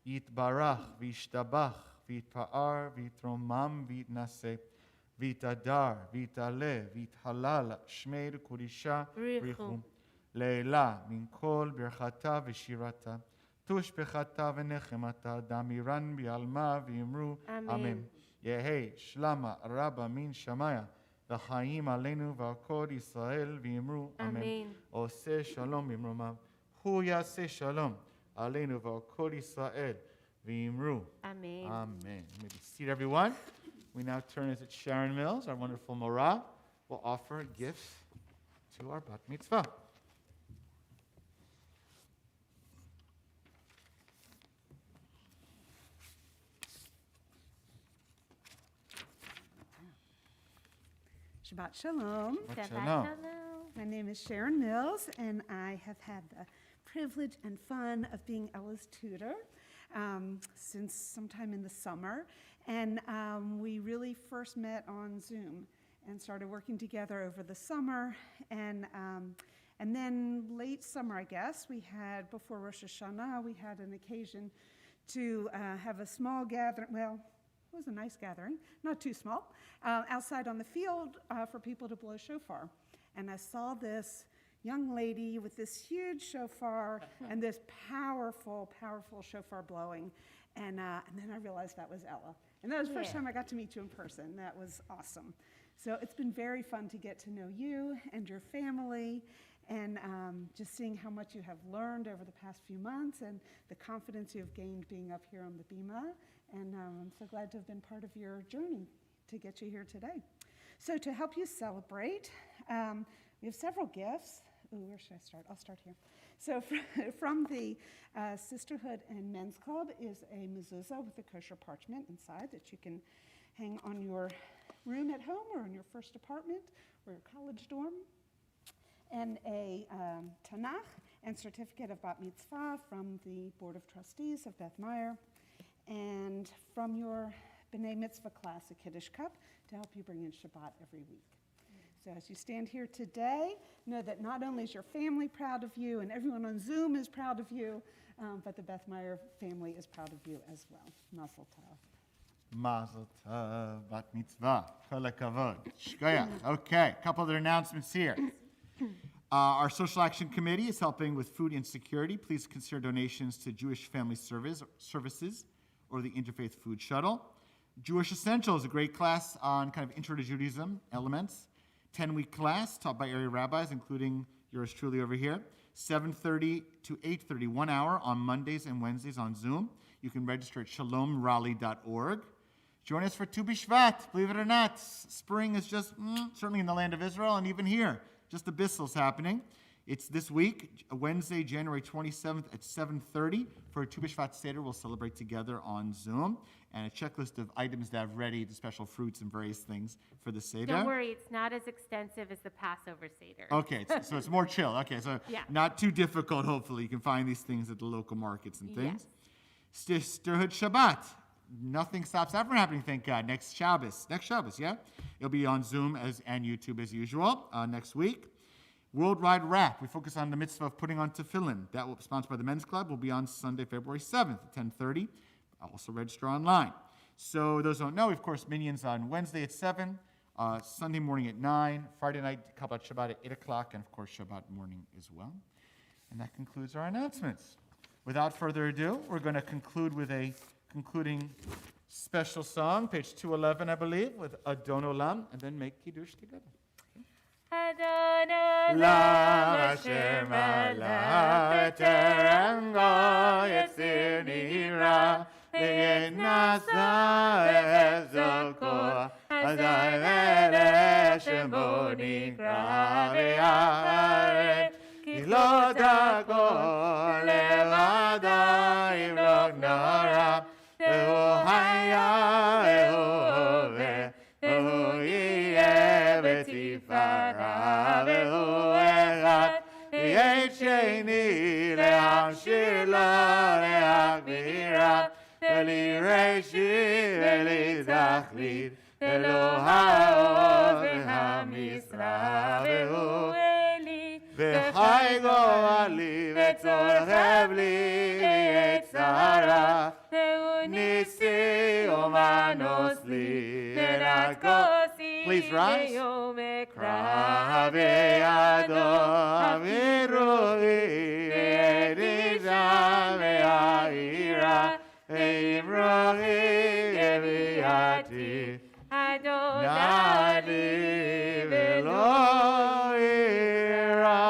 יתברך וישתבח ויתפאר ויתרומם ויתנשא ויתהדר ויתעלה ויתהלל שמי קודשה בריחו. לעילה מן כל ברכתה ושירתה תושבחתה ונחמתה דאמירן בעלמה ויאמרו אמן. יהי שלמה רבה מן שמיה וחיים עלינו ועל כל ישראל ויאמרו אמן. עושה שלום במרומיו, הוא יעשה שלום עלינו ועל כל ישראל ויאמרו Amen. amen. You may be seated, everyone. We now turn as it's Sharon Mills, our wonderful Morah, will offer gifts to our bat mitzvah. Shabbat Shalom. Shabbat Shabbat Shalom. Shalom. My name is Sharon Mills, and I have had the privilege and fun of being Ella's tutor since sometime in the summer. And we really first met on Zoom and started working together over the summer. And then late summer, I guess, we had, before Rosh Hashanah, we had an occasion to have a small gathering. Well, it was a nice gathering, not too small, outside on the field for people to blow shofar. And I saw this, young lady with this huge shofar and this powerful, powerful shofar blowing. And then I realized that was Ella. And that was the first time I got to meet you in person. That was awesome. So it's been very fun to get to know you and your family, and just seeing how much you have learned over the past few months and the confidence you have gained being up here on the Bima. And I'm so glad to have been part of your journey to get you here today. So to help you celebrate, we have several gifts. Ooh, where should I start? I'll start here. So from the Sisterhood and Men's Club is a mezuzah with a kosher parchment inside that you can hang on your room at home or in your first apartment or your college dorm. And a Tanakh and certificate of Bat Mitzvah from the Board of Trustees of Beth Meyer. And from your B'nai Mitzvah class, a Kiddush cup to help you bring in Shabbat every week. So as you stand here today, know that not only is your family proud of you and everyone on Zoom is proud of you, but the Beth Meyer family is proud of you as well. Mazel tov. Mazel tov, bat mitzvah. Kol hakavod. Shkoyach. Okay, a couple other announcements here. Our Social Action Committee is helping with food insecurity. Please consider donations to Jewish Family Services or the Interfaith Food Shuttle. Jewish Essentials, a great class on kind of intro to Judaism elements. 10-week class taught by area rabbis, including yours truly over here. 7:30 to 8:30, 1 hour on Mondays and Wednesdays on Zoom. You can register at shalomraleigh.org. Join us for Tu B'Shvat. Believe it or not, spring is just, certainly in the land of Israel and even here, just a bissel's happening. It's this week, Wednesday, January 27th at 7:30 for a Tu B'Shvat Seder. We'll celebrate together on Zoom. And a checklist of items to have ready, the special fruits and various things for the Seder. Don't worry, it's not as extensive as the Passover Seder. Okay, so it's more chill. Okay, so not too difficult, hopefully. You can find these things at the local markets and things. Yes. Sisterhood Shabbat. Nothing stops that from happening, thank God. Next Shabbos, yeah? It'll be on Zoom and YouTube as usual next week. Worldwide Wrap. We focus on the mitzvah of putting on tefillin. That will be sponsored by the Men's Club. Will be on Sunday, February 7th at 10:30. Also register online. So those who don't know, of course, Minions on Wednesday at 7, Sunday morning at 9, Friday night, Kabbalat Shabbat at 8 o'clock, and of course, Shabbat morning as well. And that concludes our announcements. Without further ado, we're going to conclude with a concluding special song, page 211, I believe, with Adon Olam, and then make Kiddush together. Adon Olam Asher Malach Terengo Yetzir Nira V'Yetnasa Ezoko Azay Melech Shemo Nikra V'Yacharet Ki lo Takol Levada Imlok Nara Ve'hu Haya Ve'hu Ove Ve'hu Yeh V'Tifara Ve'hu Echad V'Yet Sheni Le'amshir Lo Le'agvira V'Li'Reishi V'Li'Tachlit Ve'lo Ha'od V'Hamisra Ve'hu Eli V'chai Go'ali V'Tzorchev Li V'Yetzara Ve'hu Nisi Umanos Li V'Ratkosi Please rise. Ve'yom Ekra Ve'yado Aviruhi Ve'edisha Ve'ayira Ve'imrohi Ve'yati Adonai Ve'lo Ira.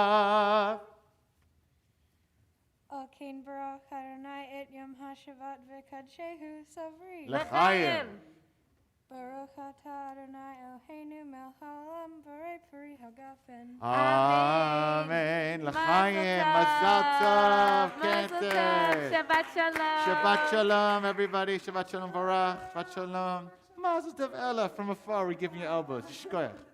Alkein Baruch Adonai et Yom HaShabbat v'kadshehu savri. L'chaim. Baruch atah Adonai Eloheinu melech haolam borei peri hagafen. Amen. L'chaim. Mazal tov. Kenter. Shabbat Shalom. Shabbat Shalom, everybody. Shabbat Shalom, Barach. Shabbat Shalom. Mazel tov, Ella. From afar, we're giving you elbows. Shkoyach.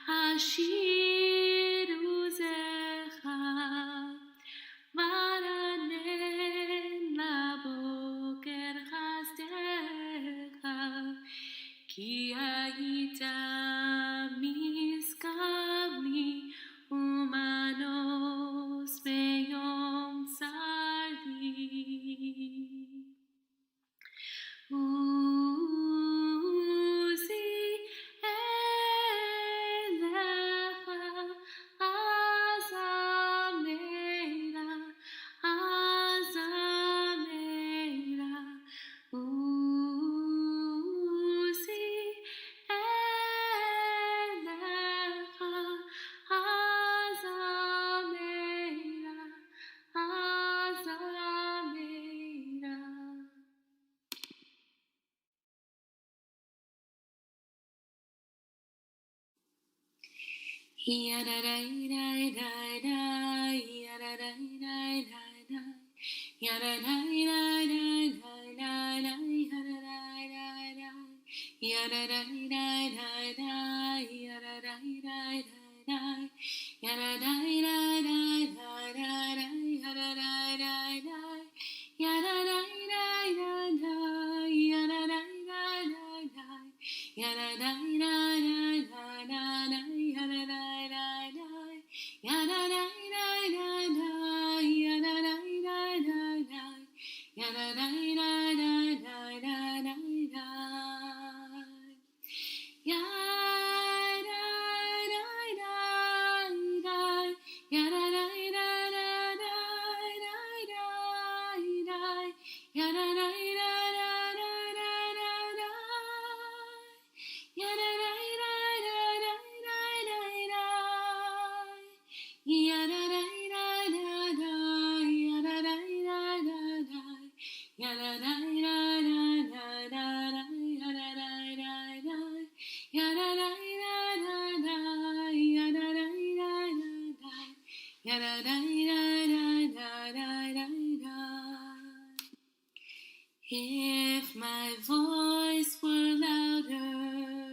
Ashir uzecha varanen laboker chasdecha ki hayita miskavli If my voice were louder,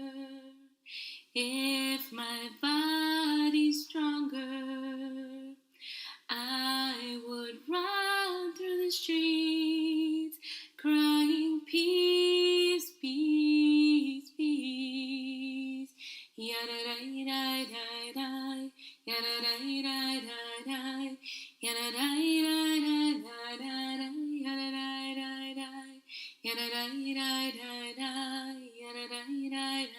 if my body stronger, I would run through the streets, crying peace, peace, peace. Yada-da-da-da-da, yada-da-da-da-da, yada-da-da-da-da-da, yada-da-da-da-da, yada-da-da-da-da, yada-da-da-da-da, yada-da-da-da-da,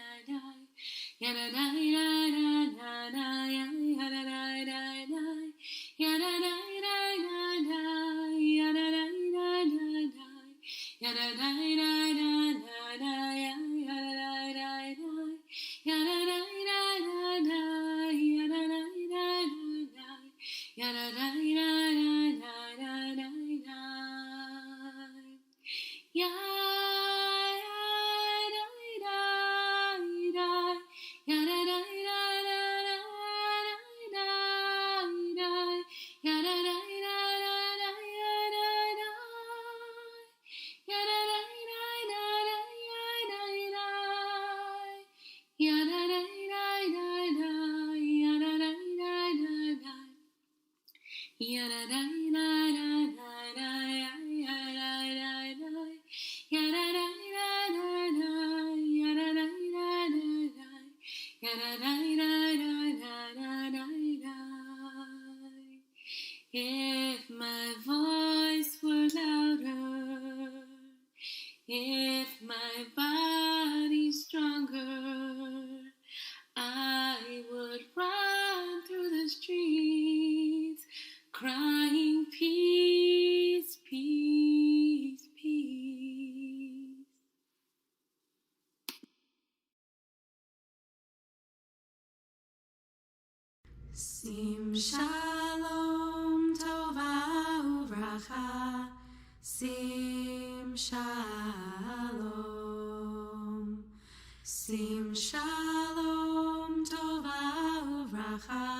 If my voice were louder, if my body stronger, I would run through the streets, crying peace, peace, peace. Sim shalom tova uvracha, sim shalom, sim shalom tova uvracha.